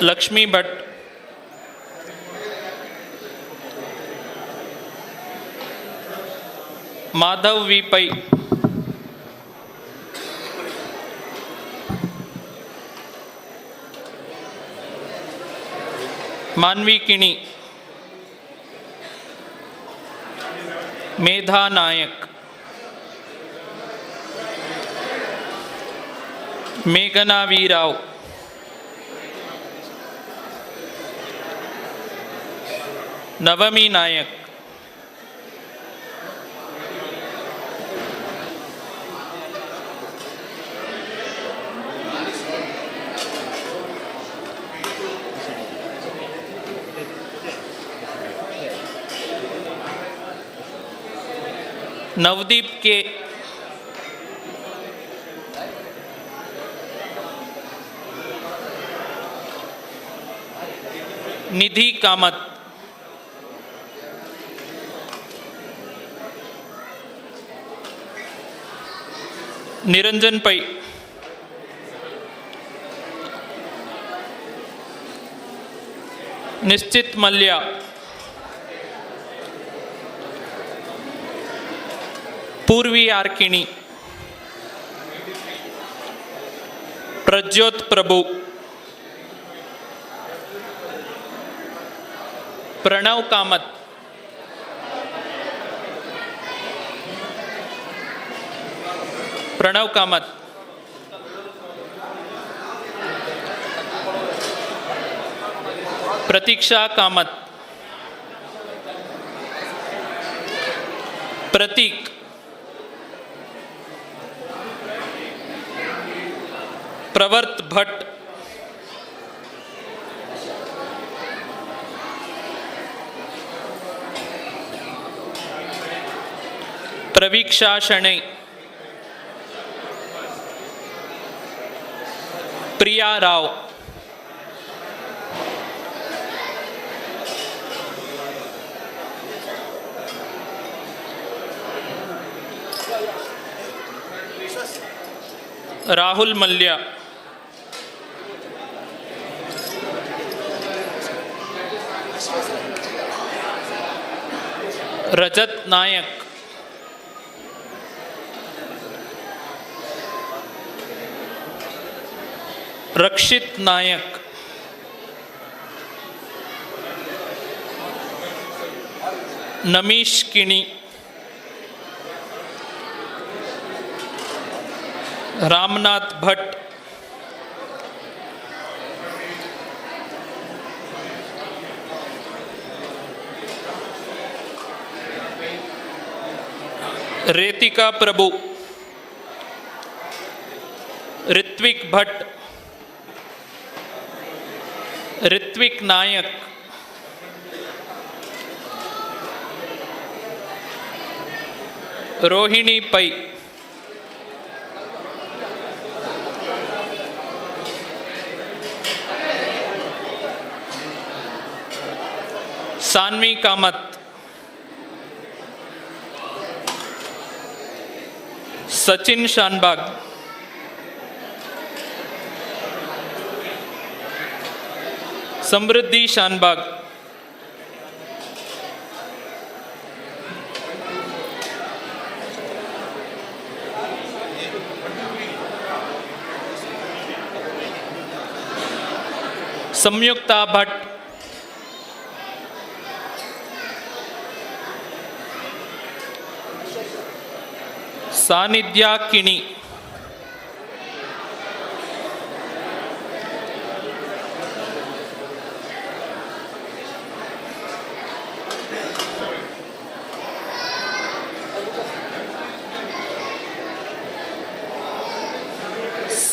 Lakshmi Bhatt, Madhav V Pai, Manavi Kini, Medha Nayak, मेघना वी राव, नवमी नायक, नवदीप के, निधि कामत, निरंजन पै, निश्चित मल्ल्या, पूर्वी आर्किणी, प्रज्योत प्रभु, प्रणव कामत, प्रणव कामत, प्रतीक्षा कामत, प्रतीक, प्रवर्त भट्ट, प्रवीक्षा शणै, प्रिया राव, राहुल मल्ल्या, रजत नायक, रक्षित नायक, नमीश किणी, रामनाथ भट्ट, रेतिका प्रभु, ऋत्विक भट्ट, ऋत्विक नायक, रोहिणी पै, सानवी कामत, सचिन शानबाग, समृद्धि शानबाग, संयुक्ता भट्ट, सानिध्या किणी,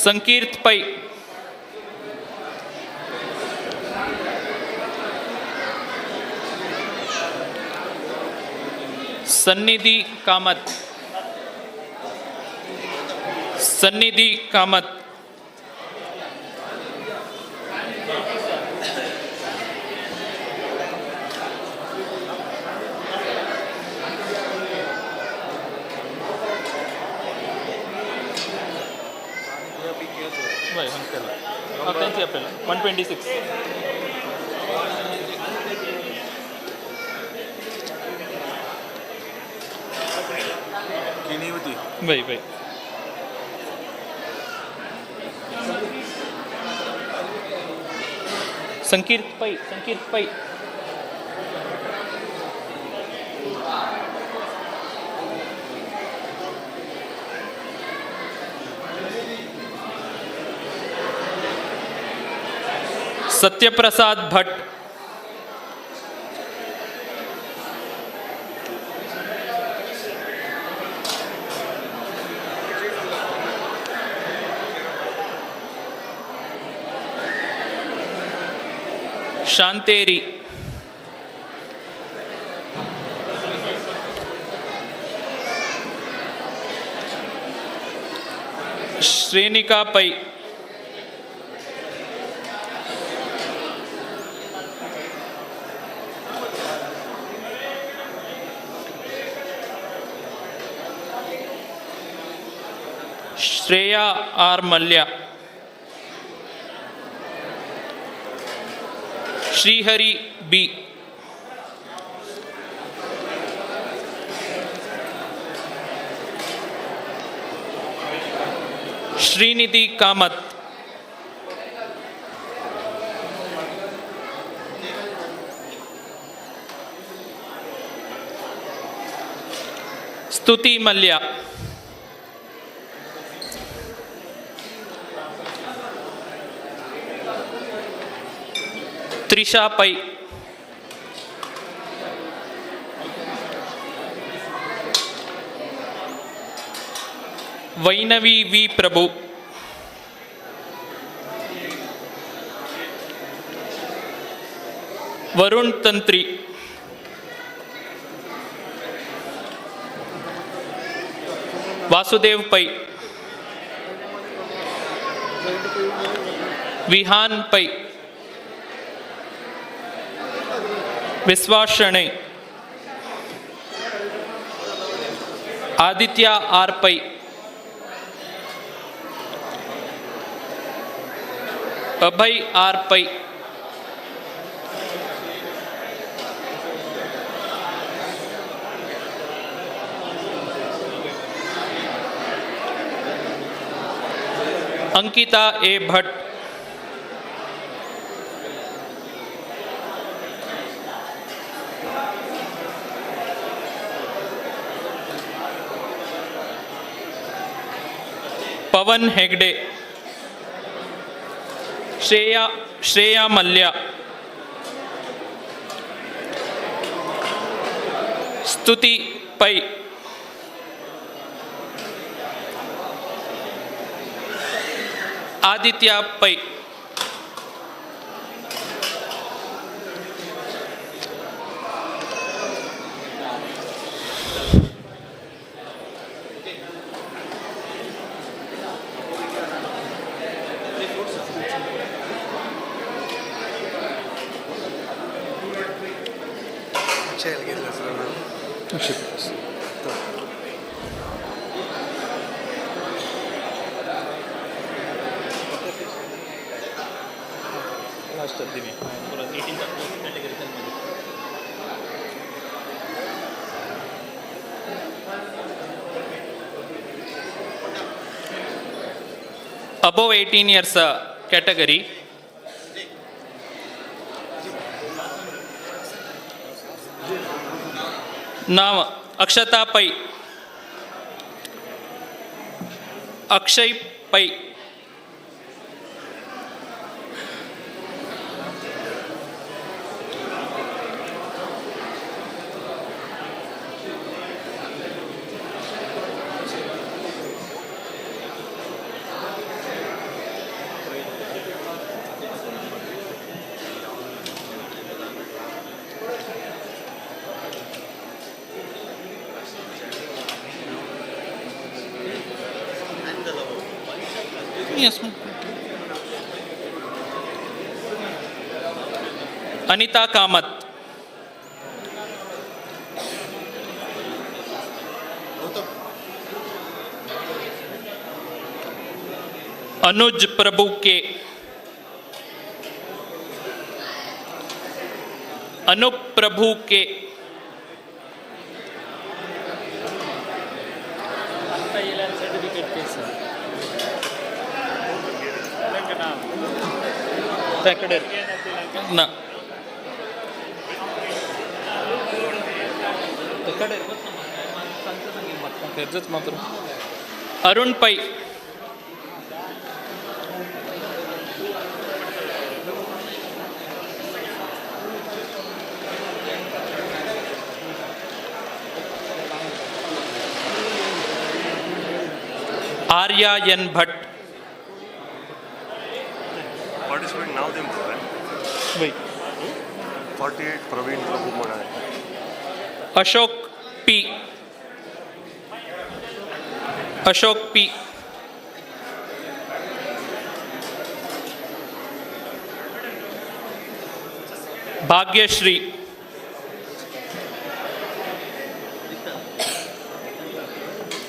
संकीर्त पै, सन्निधि कामत, सन्निधि कामत, भाई हम कर त्यांची अपेल 126 की नहीं होती भाई भाई संकीर्त पै सत्यप्रसाद भट्ट, शांतेरी, श्रेनिका पै, श्रेया आर मल्ल्या, श्रीहरि बी, श्रीनिधि कामत, स्तुति मल्ल्या, त्रिशा पै, वैनवी वी प्रभु, वरुण तंत्री, वासुदेव पै, विहान पै, विश्वास शणे, आदित्य आर पै, अभय आर पै, अंकिता ए भट्ट, पवन हेगड़े, श्रेया मल्ल्या, स्तुति पै, आदित्य पै, above 18 years category, नाम अक्षता पै, अक्षय पै, अनिता कामत, अनुज प्रभु के, अनुप प्रभु के, ಕಡೆ ನಾ ಮಾತ್ರ ಅರುಣ್ ಪೈ आर्या एन भट्ट पार्टिसिपेट नाव दें बोल रहे वही 48 प्रवीण प्रभु मनाए अशोक पी भाग्यश्री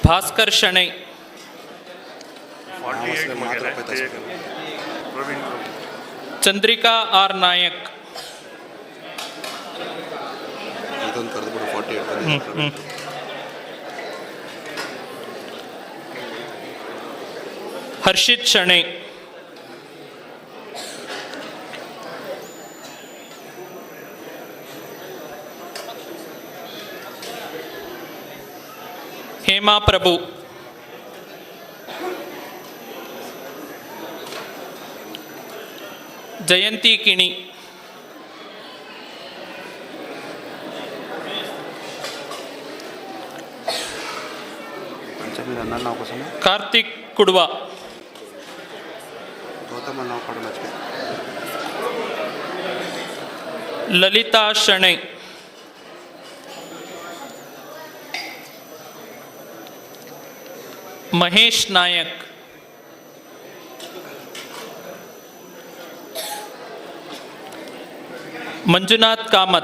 भास्कर शणै 48 मगेला प्रवीण प्रभु चंद्रिका आर नायक ಇದೊಂದು ಕರೆದುಬಿಡು 48 हर्षित शणै हेमा प्रभु जयंती किणी पंचमी रन नाव कसम कार्तिक कुडवा गौतम नाव कड़ मैच के ललिता शणै महेश नायक मंजुनाथ कामत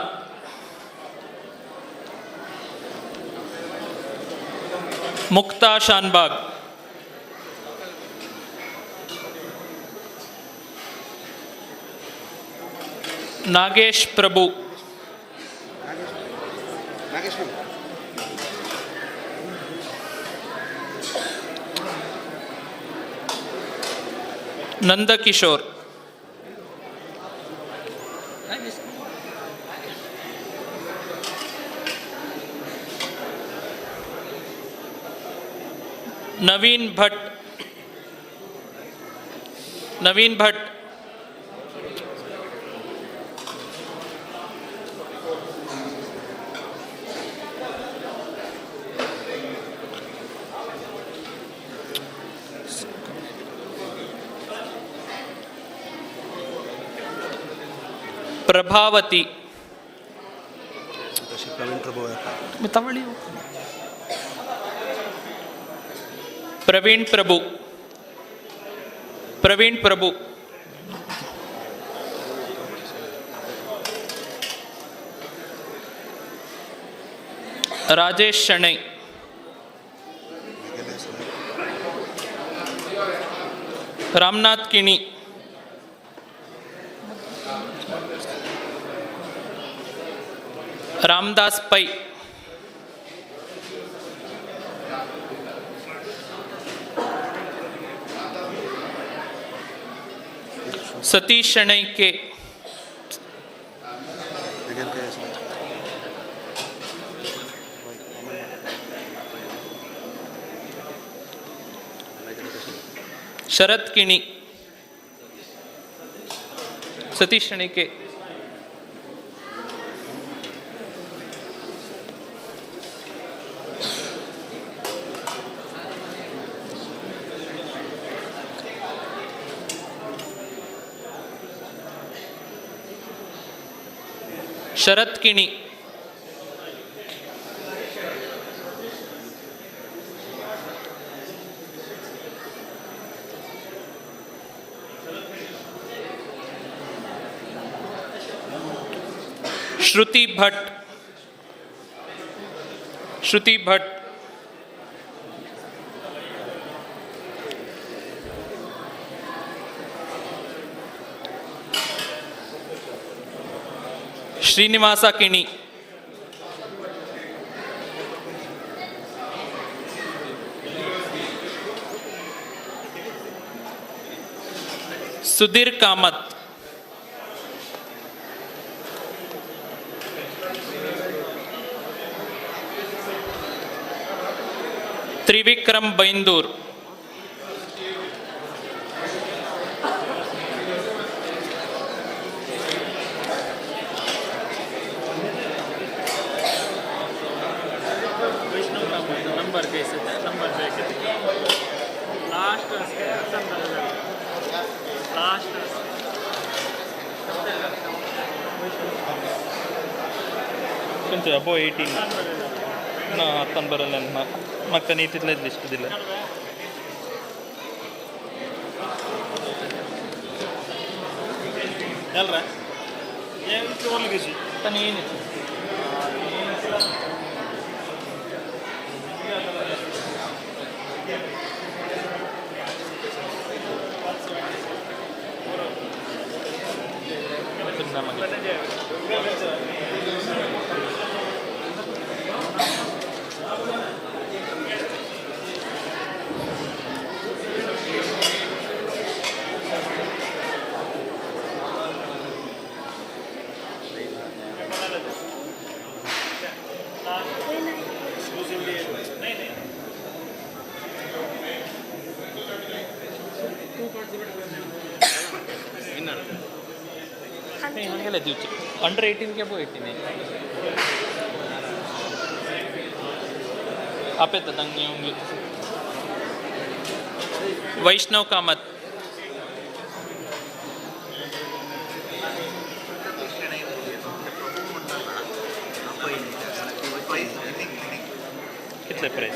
मुक्ता शानबाग नागेश प्रभु नंद किशोर नवीन भट्ट प्रभावती प्रवीण प्रभु है प्रवीण प्रभु राजेश शणै रामनाथ किणी रामदास पै सतीश शणै के शरद किणी सतीश शणै के शरद किणी श्रुति भट्ट श्रीनिवास किणी सुधीर कामत ತ್ರಿವಿಕ್ರಮ್ ಬೈಂದೂರ್. ನಂಬರ್ ಬೇಸಿದೆ ನಂಬರ್ ಬೇಕಿದೆ ಲಾಸ್ಟ್ ಲಾಸ್ಟ್ కొంచెం ಅಬೋ 18 ನಾ ಹತ್ತನ್ ಬರಲ್ಲ ಮಕ್ಕ ನೀತಿಲ್ಲ ಇಷ್ಟದಿಲ್ಲ ಎಲ್ರ ಏನು ಓಲ್ಗಿಸಿ ತನಿ ಏನಿತ್ತು ಹಂಗೆಲ್ಲ ದಿವ್ಚಿ ಅಂಡರ್ 18ಗೆ ಅಬೋ 18 ಆಪೇತ ತಂಗಿ ಹೋಂಗಿ ವೈಷ್ಣವ್ ಕಾಮತ್ कितले प्राइस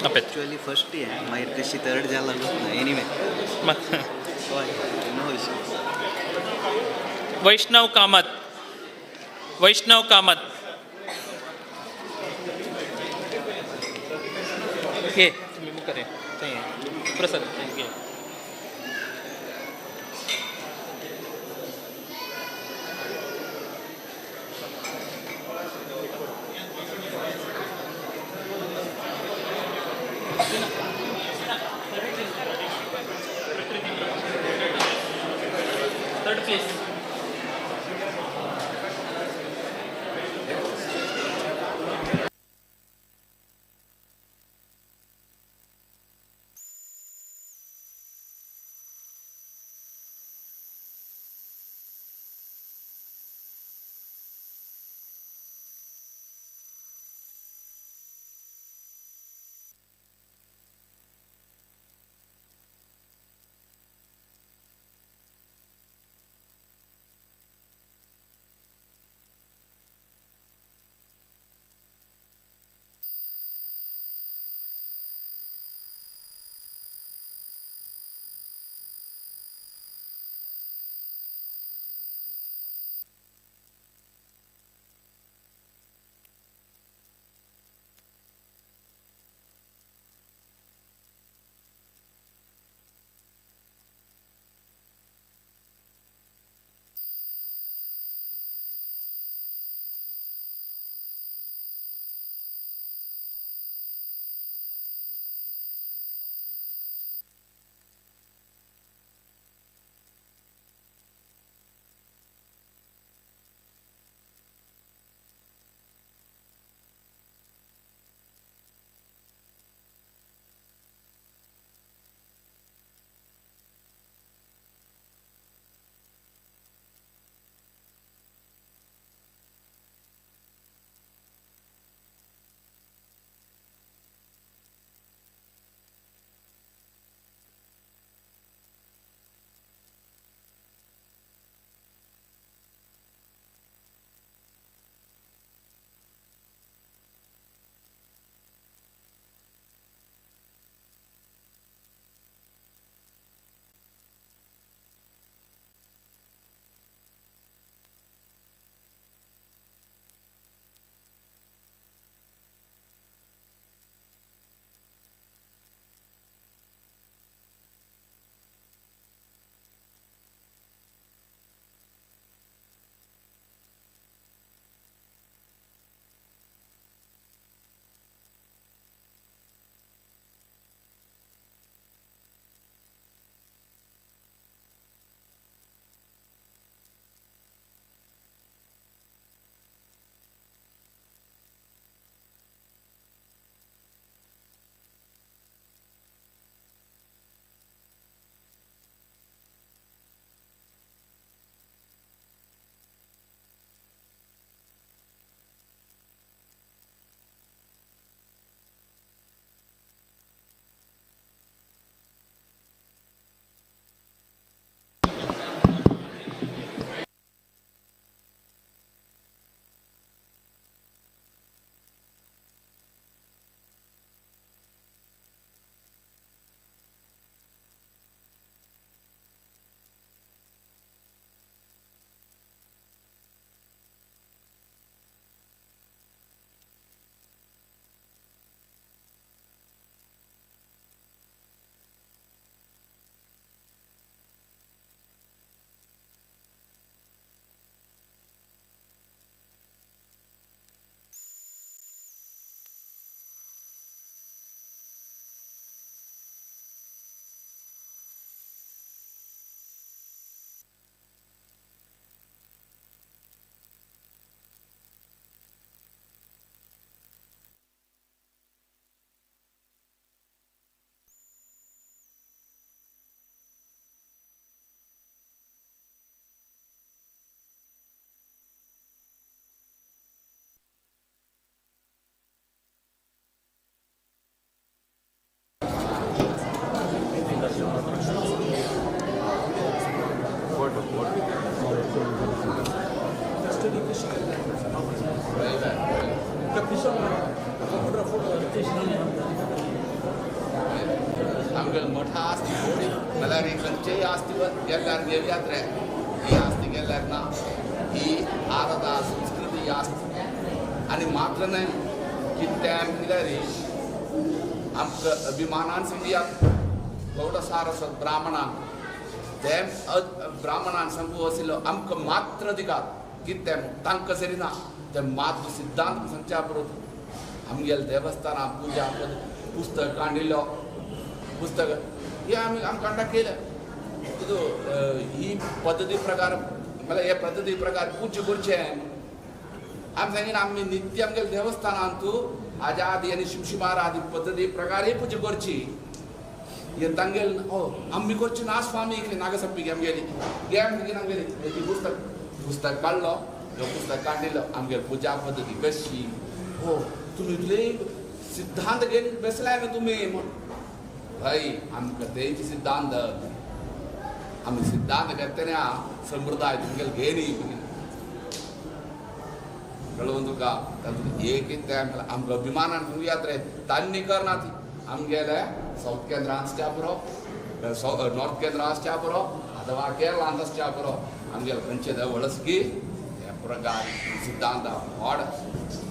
ॲक्च्युअली फर्स्ट आहे माहीत कशी थर्ड झाला एनिवे मत नो इश्यू वैष्णव कामत वैष्णव कामत हे तुम्ही बुक करे प्रसाद घे थर्ड प्लेस आमगे मोठा आस्ती होडी मला रे खंचे आस्तीवर गेल्यार देव यात्रे ही आस्ती गेल्यार ना ही भारता संस्कृती आस्ती आणि मात्र नाही की त्या रे आमकां अभिमानान सांगया गौड सारस्वत ब्राह्मणान तेम ब्राह्मणान सांगू आशिल्लो आमकां मात्र अधिकार कितें तांकां सरी ना ते मात्र सिद्धांत सांगच्या परत आमगेले देवस्थानां पुजा पुस्तक काडिल्लो पुस्तक हे आमकां केलं ಇದು ಈ पद्धती प्रकार मला हे पद्धती प्रकार पूज्य करचे आमी सांगीन आमी नित्य आमगेले देवस्थानांतू आजादी आनी शिमशिमार आदी पद्धती प्रकार हे पूजा करची हे तांगेल आमी करची ना स्वामी नागसप्पीक आमगेली हे आमगेली ही पुस्तक काडलो ह्यो पुस्तक काडिल्लो आमगेली पुजा पद्धती कशी हो तुम्ही इतले सिद्धांत घेवन बसलाय ना तुम्ही भाई आमकां तेंचे सिद्धांत आमी सिद्धांत घेतना संप्रदाय तुमगेले घेयनी कळून तुका एक आमकां अभिमानान सांगुयात रे तांणी करना ती आमगेले साऊथ केंद्रांत आसच्या पुरो नॉर्थ केंद्रांत आसच्या पुरो अथवा केरळांत आसच्या पुरो आमगेले खंयचे वळसकी हे प्रकार सिद्धांत व्हड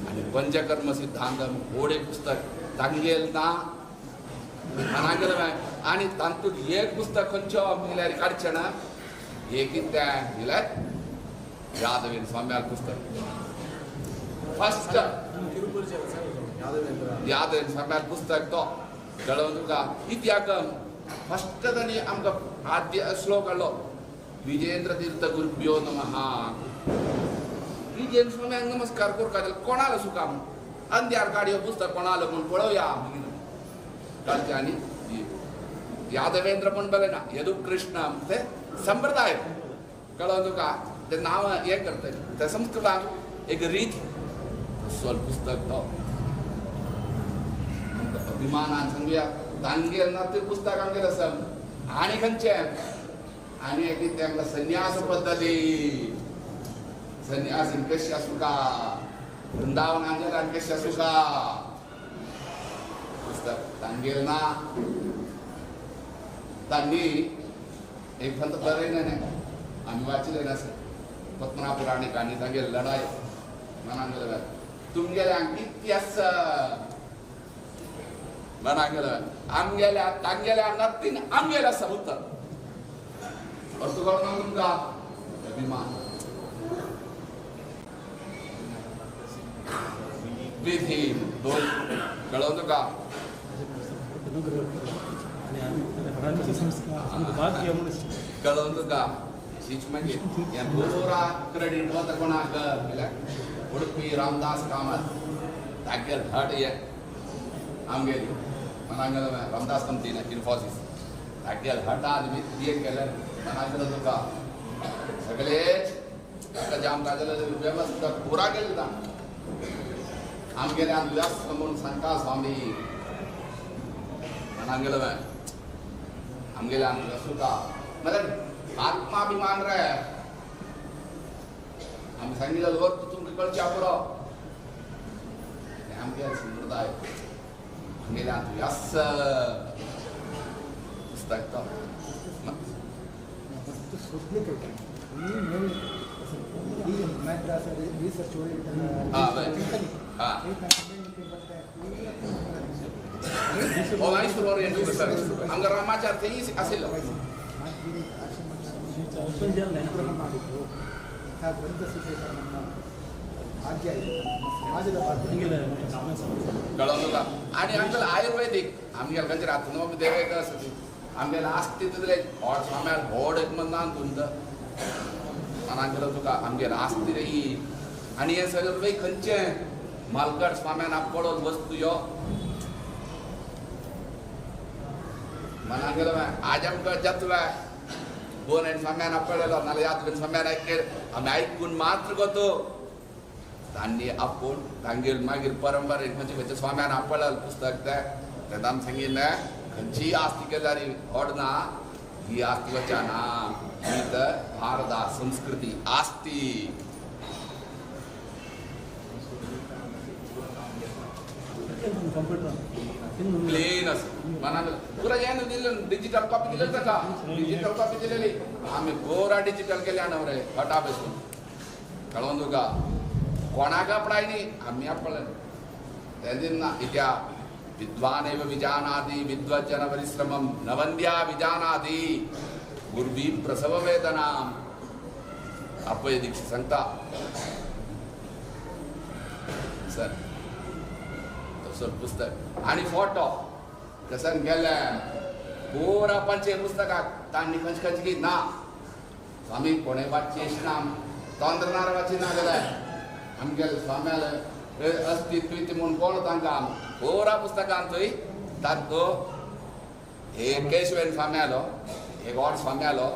आनी पंचकर्म सिद्धांत व्हड एक पुस्तक तांगेल ना आणि तांतून एक पुस्तक खंयचो मिल्यार काडचें ना एक कितें दिल्यार यादवेन स्वाम्याल पुस्तक फस्ट यादवेन स्वाम्याल पुस्तक तो कळोवन तुका इत्याक फस्ट तांणी आमकां आद्य श्लोक काडलो विजेंद्र तीर्थ गुरुभ्यो नमः विजेंद्र स्वाम्याक नमस्कार करता कोणालो सुकाम अंद्यार काडयो पुस्तक कोणालो म्हूण पळोवया आणि यादवेंद्र पण बघे ना यदु कृष्ण ते संप्रदाय कळलं तुका ते नाव हे करते ते संस्कृतान एक रीत स्वल्प पुस्तक तो अभिमानान सांगूया तांगेल ना ते पुस्तक आमगेर आसा आनी खंयचे आनी एक तेंका संन्यास पद्धती संन्यासीन कशी आसूं का वृंदावनान गेल्यार कशी आसूं का तांगेल ना तांणी एक फक्त बरयलें न्ही आमी वाचिल्लें आसा पद्मनाभपुराणीक आनी तांगेल लढाई मनाक गेले तुमगेल्यांक कितें आसा मनाक गेले आमगेल्या तांगेल्या नथींग आमगेलें आसा उत्तर अर्थ कळना तुमकां अभिमान विधी दोन कळलं तुका कळून तुका हीच मागीर हें पुरा क्रेडीट वता कोणाक गेल्यार उडपी रामदास कामत तागेल हट हे आमगेली मनाक गेलो रामदास कंपनी इन्फोसीस तागेल हट आदमी एक केल्यार मनाक गेलो तुका सगळेच ताका जाम काजल वेवस्था पुरा केली ना आमगेल्यान व्यस्त म्हणून सांगता स्वामी मनाक गेलो आमगेल्यान सुका मतलब आत्माभिमान रे आमी सांगिल्लो लोक तुमकां कळच्या पुरो आमगे संप्रदाय आमगेल्यान व्यस्त पुस्तक तो आमगे रामाचार ते आशिल्लो कळोन तुका आनी आमगेले आयुर्वेदीक आमगेले खंयचे रातनोब देवयता आसा आमगेले आस्ती तितले व्हड स्वाम्यार व्हड एक म्हणना तुमकां मनाक गेलो तुका आमगेले आस्ती रे ही आनी हे सगळे खंयचे मालगड स्वाम्यान आपळोन वस्तू यो मनाक गेलो आज आमकां जतले दोन स्वाम्यान आपळलेलो नाल्यार याद बीन स्वाम्यान आयकेर आमी आयकून मात्र गतो तांणी आपूण तांगेर मागीर परंपरेक खंयचे खंयचे स्वाम्यान आपळलेलो पुस्तक ते तांणी सांगिल्लें खंयची आस्ती केल्यार व्हड ना ही आस्ती वचा ना ही तर भारता संस्कृती आस्ती प्लेन असं मनाला तुला यानं दिलं डिजिटल कॉपी दिलं का डिजिटल कॉपी दिलेली आम्ही गोरा डिजिटल केल्या नवरे हटा बसून कळवून का कोणाका पडायनी आम्ही आपण त्यांना इत्या विद्वानेव विजानाति विद्वज्जन परिश्रमम नवंद्या विजानाति गुरुवी प्रसव वेदना अपय दीक्षित सांगता सर तसं पुस्तक आणि फोटो कसं गेल्या गोरा पंचे पुस्तकात तांणी खंचखंच ना स्वामी कोणे वाचचे नाम तोंदरनार वाची ना गेलाय आमगेल स्वाम्याला अस्तित्व म्हणून कोण तांकां गोरा पुस्तकांतूय तांको एक केशवेन स्वाम्यालो एक ऑड स्वाम्यालो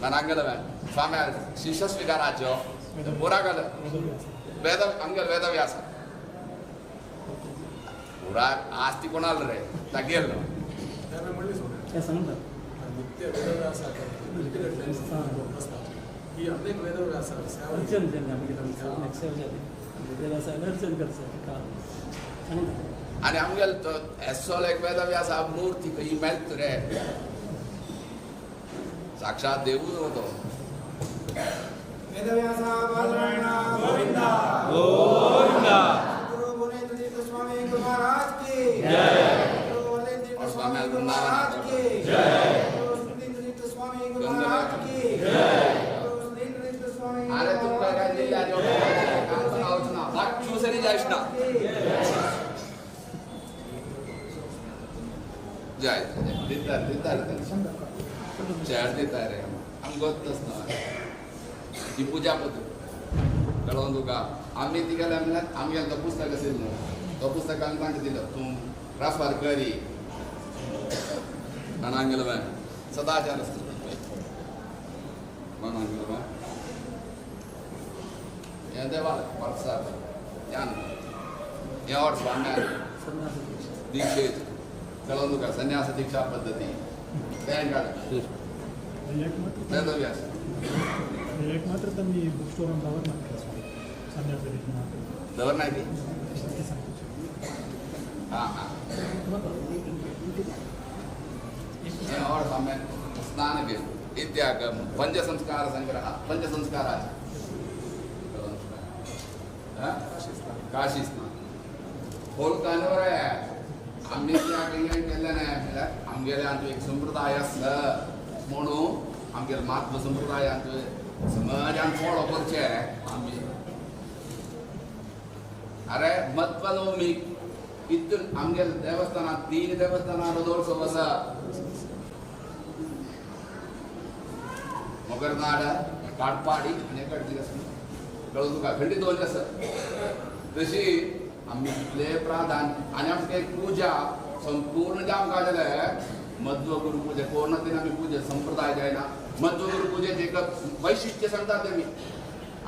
मनांगेलो स्वाम्या शिष्य स्वीकाराच्यो पुरा गेलो वेद आमगेल वेदव्यास पुरा आस्ती कोणाला रे तागेलो ही अनेक वेदव्यास आणि आमगेल तो एसोल एक वेदव्यास मूर्ती ही मेळत रे साक्षात देवूच होतो वेदव्यासा बालरायणा गोविंदा गोविंदा गुरु भुवनेंद्रजीत स्वामी महाराज की जय गुरु वलेंद्रजीत स्वामी महाराज की जय गुरु सुधींद्रजीत स्वामी महाराज की जय गुरु सुधींद्रजीत स्वामी अरे तुमका काय दिला जो काम बनावच ना वाचू सरी जायस ना जय दितार चार देता रे हम गोतच ना ही पूजा पद्धत कळवून तुका आम्ही ती गेल्या म्हणल्यार आमगेल तो पुस्तक असेल न्हू तो पुस्तक आमी तांकां दिलो तूं रासवार करी मनान गेलो बाय सदाचार आसता मनान गेलो बाय हे देवा वर्सात यान हे और स्वाम्यार दीक्षेत कळवून तुका संन्यास दीक्षा पद्धती तेंकां वेदव्यास एक मात्र त्यांनी बुक स्टोर दवर नाही दवर नाही ती हां हां हे और स्वाम्यार स्नान घेऊन इत्यागम पंचसंस्कार संग्रह पंचसंस्काराचे काशी स्नान खोल कानवर आहे आम्ही त्या काही केलं नाही आमगेले आमचो एक संप्रदाय आसा म्हणून आमगेले मातृ संप्रदायांचो समाजान फॉलो करचे आमी अरे मत्वनवमी इतून आमगेले देवस्थानात 3 देवस्थानां रथोत्सव आसा मोगरनाड काटपाडी आनी कडची कळून तुका खंडी 2 आसा तशी आमी इतले प्राधान्य आनी आमची एक पूजा संपूर्ण जे आमकां जाले मध्व गुरु पूजे कोणातीन आमी पूजे संप्रदाय जायना मध्व गुरु पूजेचे एक वैशिष्ट्य सांगतात तेमी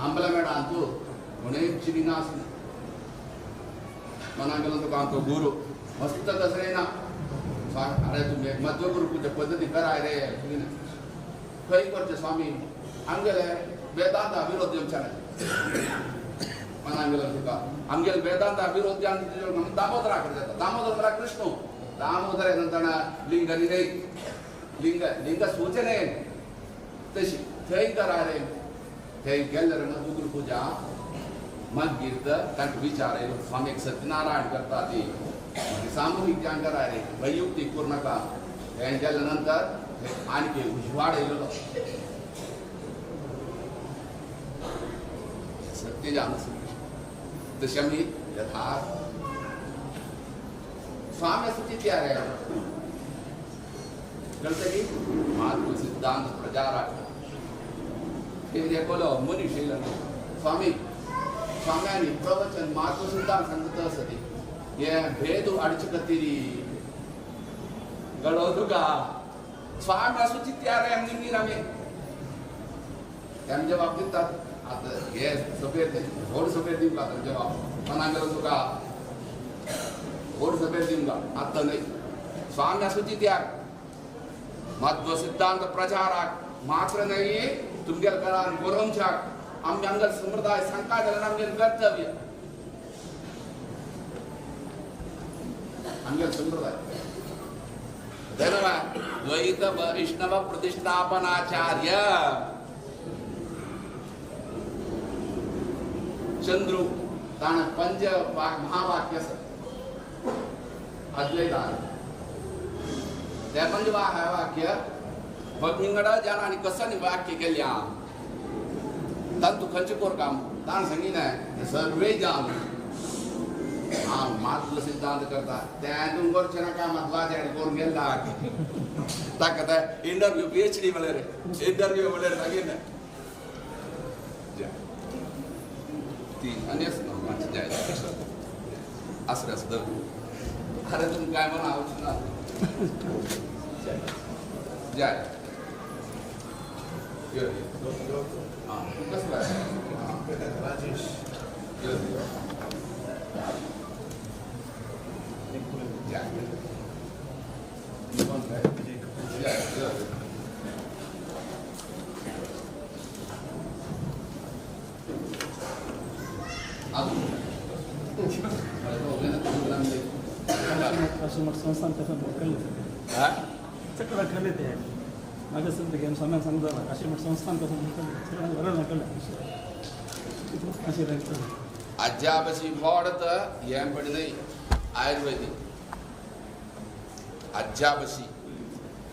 आंबला मेळा तूं म्हणून श्रीनास मनान गेलो तुका आमचो गुरु मस्त दसरेना अरे तुम्ही मध्व गुरु पूजे पद्धती कराय रे खंय करचे स्वामी आमगेले वेदांत विरोध जेमच्या मनान गेलो तुका आमगेले वेदांत विरोध दामोदरा कडेन जाता दामोदर म्हळ्यार कृष्ण दामोदर येतना लिंग निरे लिंग लिंग सूचने तशी थंय करा रे थंय गेले रे मधुगुरू पूजा मागीर तांकां विचारलो स्वामी सत्यनारायण करता ती सामुहीक ज्ञान करा रे वैयक्तीक करूं नाका हें केल्या नंतर आणखी उजवाड येयलो सत्य जाण तशी आमी यथार्थ स्वामी सुची तयार आहे कळतली मातृ सिद्धांत प्रचाराक हे देखोलो मनीस येयलो स्वामी स्वाम्यांनी प्रवचन मातृ सिद्धांत सांगता आसती हे भेद हाडचे खातीर कळो तुका स्वामी सुची तयार आहे निमीर आमी तेम जवाब दितात आतां हे सफेद व्हड सफेद दिवंक आतां जवाब मनाक गेलो तुका व्हड सफेद दिवंक आतां न्हय स्वामी सुची त्याग मध्व सिद्धांत प्रचाराक मात्र न्हय तुमगेल घरान गोरंशाक आमी आमगेल संप्रदाय सांगता जाल्यार आमगेलें कर्तव्य आमगे संप्रदाय द्वैत वैष्णव प्रतिष्ठापनाचार्य चंद्रू ताण पंच महावाक्य अद्वैत त्या पंच वाक्य भगविंगड जाना आणि कसं वाक्य केल्या तंतु खंच कोर काम ताण संगीन आहे सर्वे जान हाँ मातृ सिद्धांत करता त्यातून गोरचना का महत्वाचे आणि कोण गेला ताकत आहे इंटरव्यू पीएचडी वाले रे इंटरव्यू वाले सांगेन ती अनेस ना माझी जाय असं असतं अरे तुम काय म्हणा आहोत ना जाय हाँ कसं आहे राजेश काशीमठ संस्थान कसं कळलं सगळं कळलं ते माझ्या संत घेऊन स्वाम्यानं सांगतो ना काशीमठ संस्थान कसं कळलं सगळं कळलं असे राहायचं अध्यापसी वाढत यें पडिनै आयुर्वेदिक अध्यापसी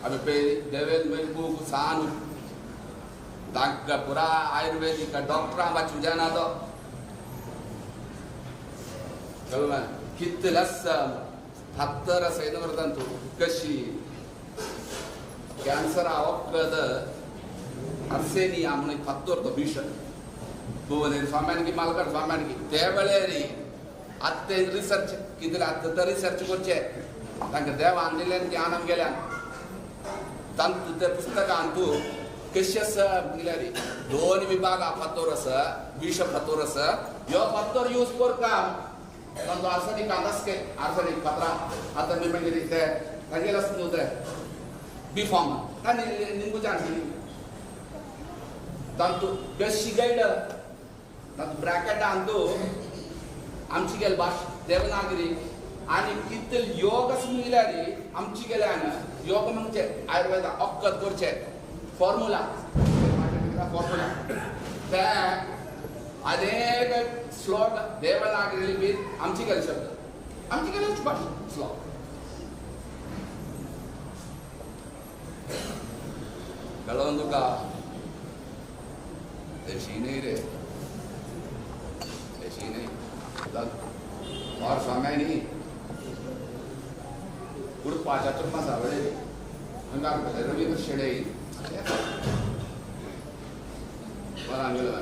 अभी पे देवेल मेरे बुक सानु ताक पूरा आयुर्वेदिक डॉक्टर आम चुजाना दो चलो मैं कितलस हत्तर सैन वर्तंतु कशी कैंसर आवक्कद अर्सेनिया म्हणून हत्तर तो भीषण भुवनेर स्वाम्यानकी मालकड स्वाम्यानकी त्या वेळेरी आत्ते रिसर्च कितें आत्ता रिसर्च करचे तांकां देव आणलेल्यान ज्ञानम गेल्यान तांतू ते पुस्तकान तूं कशें म्हणल्यार दोन विभाग फातोर आसा विष फातोर आसा ह्यो फातोर यूज करता तांचो आर्सेनिक आसके आर्सेनिक फातरा आतां मी मागीर ते तांगेर आसा न्हू ते बिफॉर्म आनी निंबू जाणटी तांतू कशी गायड ब्रॅकेट आणतो आमची गेल भाश देवनागरी आणि कितल योग म्हणल्यार आमची गेल्यान योग म्हणजे आयुर्वेद अक्कत करचे फॉर्म्युला फॉर्म्युला ते अनेक श्लोक देवनागरी लिपीत आमची गेल शब्द आमची गेल भाश श्लोक कळून तुका तशी नाही रे तशी नाही और स्वाम्यानी उडपा चतुर्मास आवडे हंगार रवींद्र शेडे मला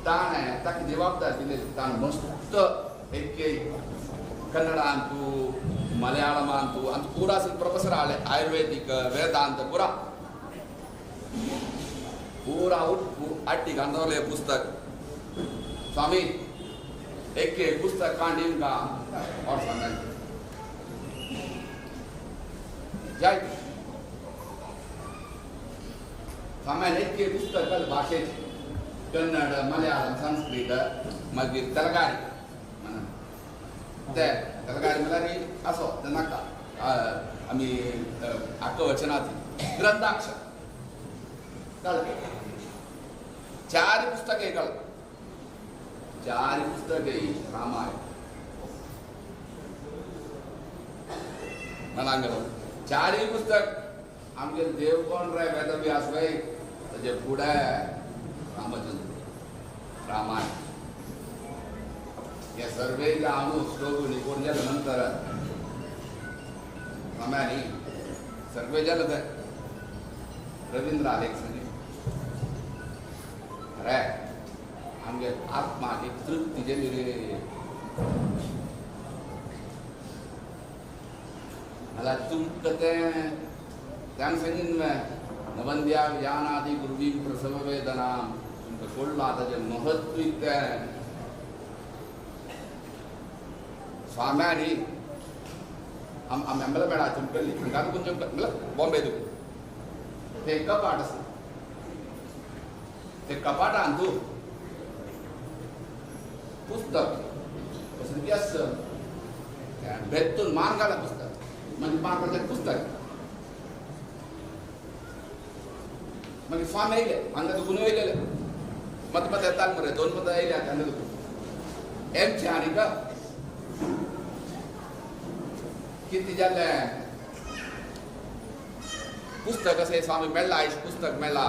ताण आहे ताका जबाबदार दिले ताण मस्त एक कन्नडांतू मलयाळमांतू अंत पूरा प्रोफेसर आले आयुर्वेदिक वेदांत पूरा पूरा अट्टी गंधवले पुस्तक स्वामी एक पुस्तक कांडीन का और समय जय समय एक पुस्तक भाषे कन्नड मलयाळम संस्कृत मागीर तेलगारी ते तेलगारी म्हळ्यार असो ते नाका आमी आख्ख वचनात ग्रंथाक्षर कळ्ळें चार पुस्तके कळ्ळें चार पुस्तके रामायण मनांगलो चारय पुस्तक आमगे देव कोण रे वेदव्यास वय ताजे फुडें रामचंद्र रामायण हे सर्वे हांव श्लोक निकोडले नंतर रामायणी सर्वे जाले ते रवींद्र आलेख संगे अरे आमगे आत्मा की तृप्ति जेली रे मला तुमकां तें सांगीन नवंद्या ज्ञानादि गुरुवी प्रसव वेदना तुमकां कळ्ळां ताजें महत्व तें स्वाम्यानी आमी आमला मेळा तुमकां हांगा तुमच्या बॉम्बे ते कपाट आसा ते कपाटान तूं पुस्तक असं भेटून मार्गाला पुस्तक म्हणजे मार्गाचं पुस्तक म्हणजे फार्म येईल अंगात गुण येईल मत मत येतात मरे 2 मत येईल अंगात एम छे आणि का किती झाले पुस्तक असे स्वामी मेळला आयुष पुस्तक मेळला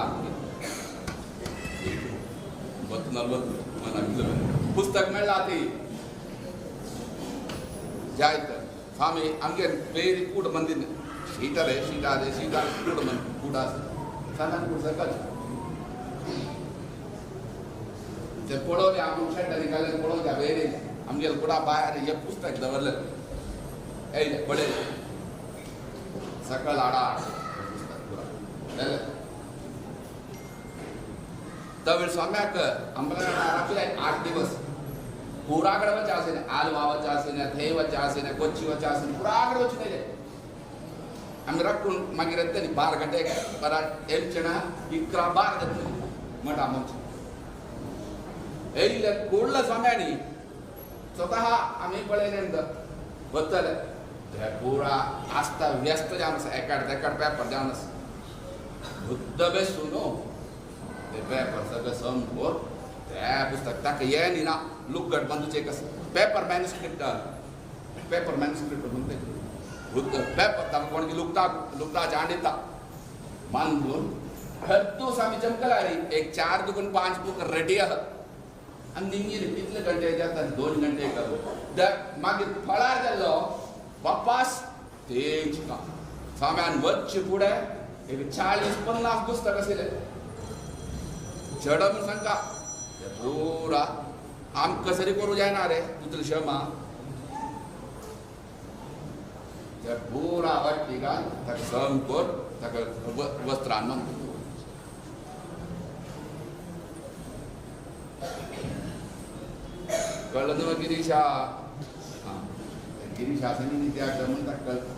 पुस्तक मेळला ती जायत स्वामी आमगे बेरी कूड मंदिर शीटर आहे शीटा कूड मंदिर कूड साधारण कूड सकल ते पळवले आपण शेटा निघाले पळवल्या बेरी आमगे कुडा बाहेर हे पुस्तक दवरलं ए पडेल सकल आडा तमिळ स्वाम्याक अंबला 8 दिवस पुरागड वच्चे आसे आल वावच्चे आसे थै वच्चे आसे कोच्ची वच्चे आसे पुरागड वच्चे नेले आमी रक्कून मागीर येतली 12 गंटे पर एमचेना 11 12 जातली मटा मंच एईल कोडला स्वाम्यानी स्वतः आम्ही पळयले वतले ते पुरा आस्ता व्यस्त जानस एकाड पेपर जानस बुद्ध बेसुनो ते पेपर सगळं संपूर त्या पुस्तक ताका येनी ना लुकट बंदूचे कस पेपर मॅन्युस्क्रिप्ट म्हणते बुद्ध पेपर ताका कोण की लुकता जाणीता मानून हद्दू सामी चमकला रे एक 4 दुगुण 5 बुक रेडी आहात आणि निंगी कितले घंटे जातात 2 घंटे करू मागीर फळार जाल्लो वापस तेज का साम्यान वच्चे पुढे एक 40-50 पुस्तक आसले चढ सांगा पुरा आम कसरी करू जायना रे तुझं क्षमा त्या पुरा वाटली का ताका सम कर ताका वस्त्रान म्हणतो कळलं ना गिरीशा गिरीशासनी त्या म्हणतात कळतं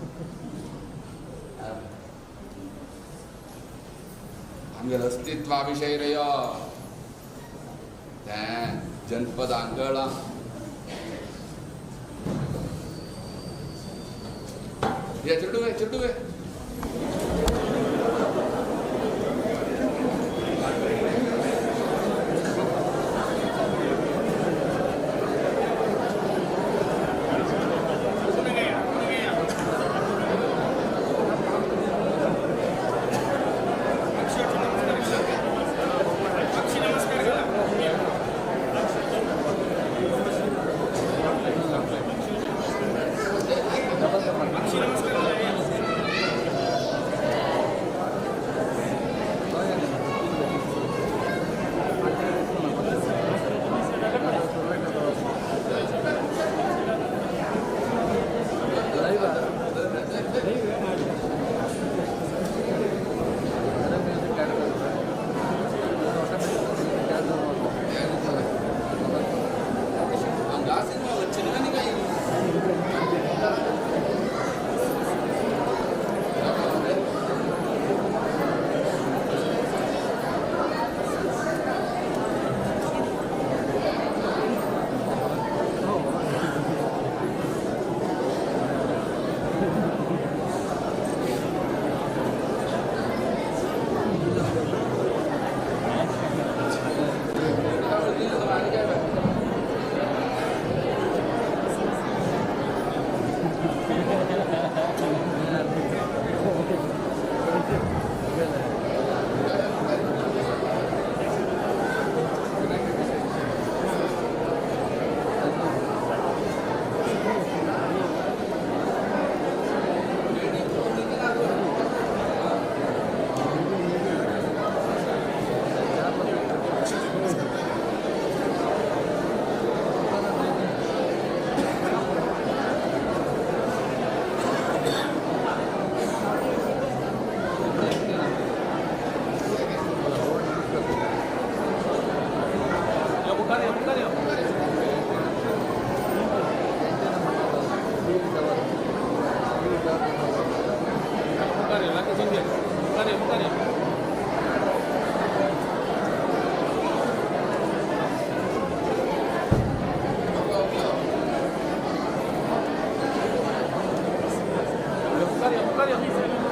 आमगे अस्तित्वाविषयी रे त्या जनपद आंगळा या चिडुवे Gracias.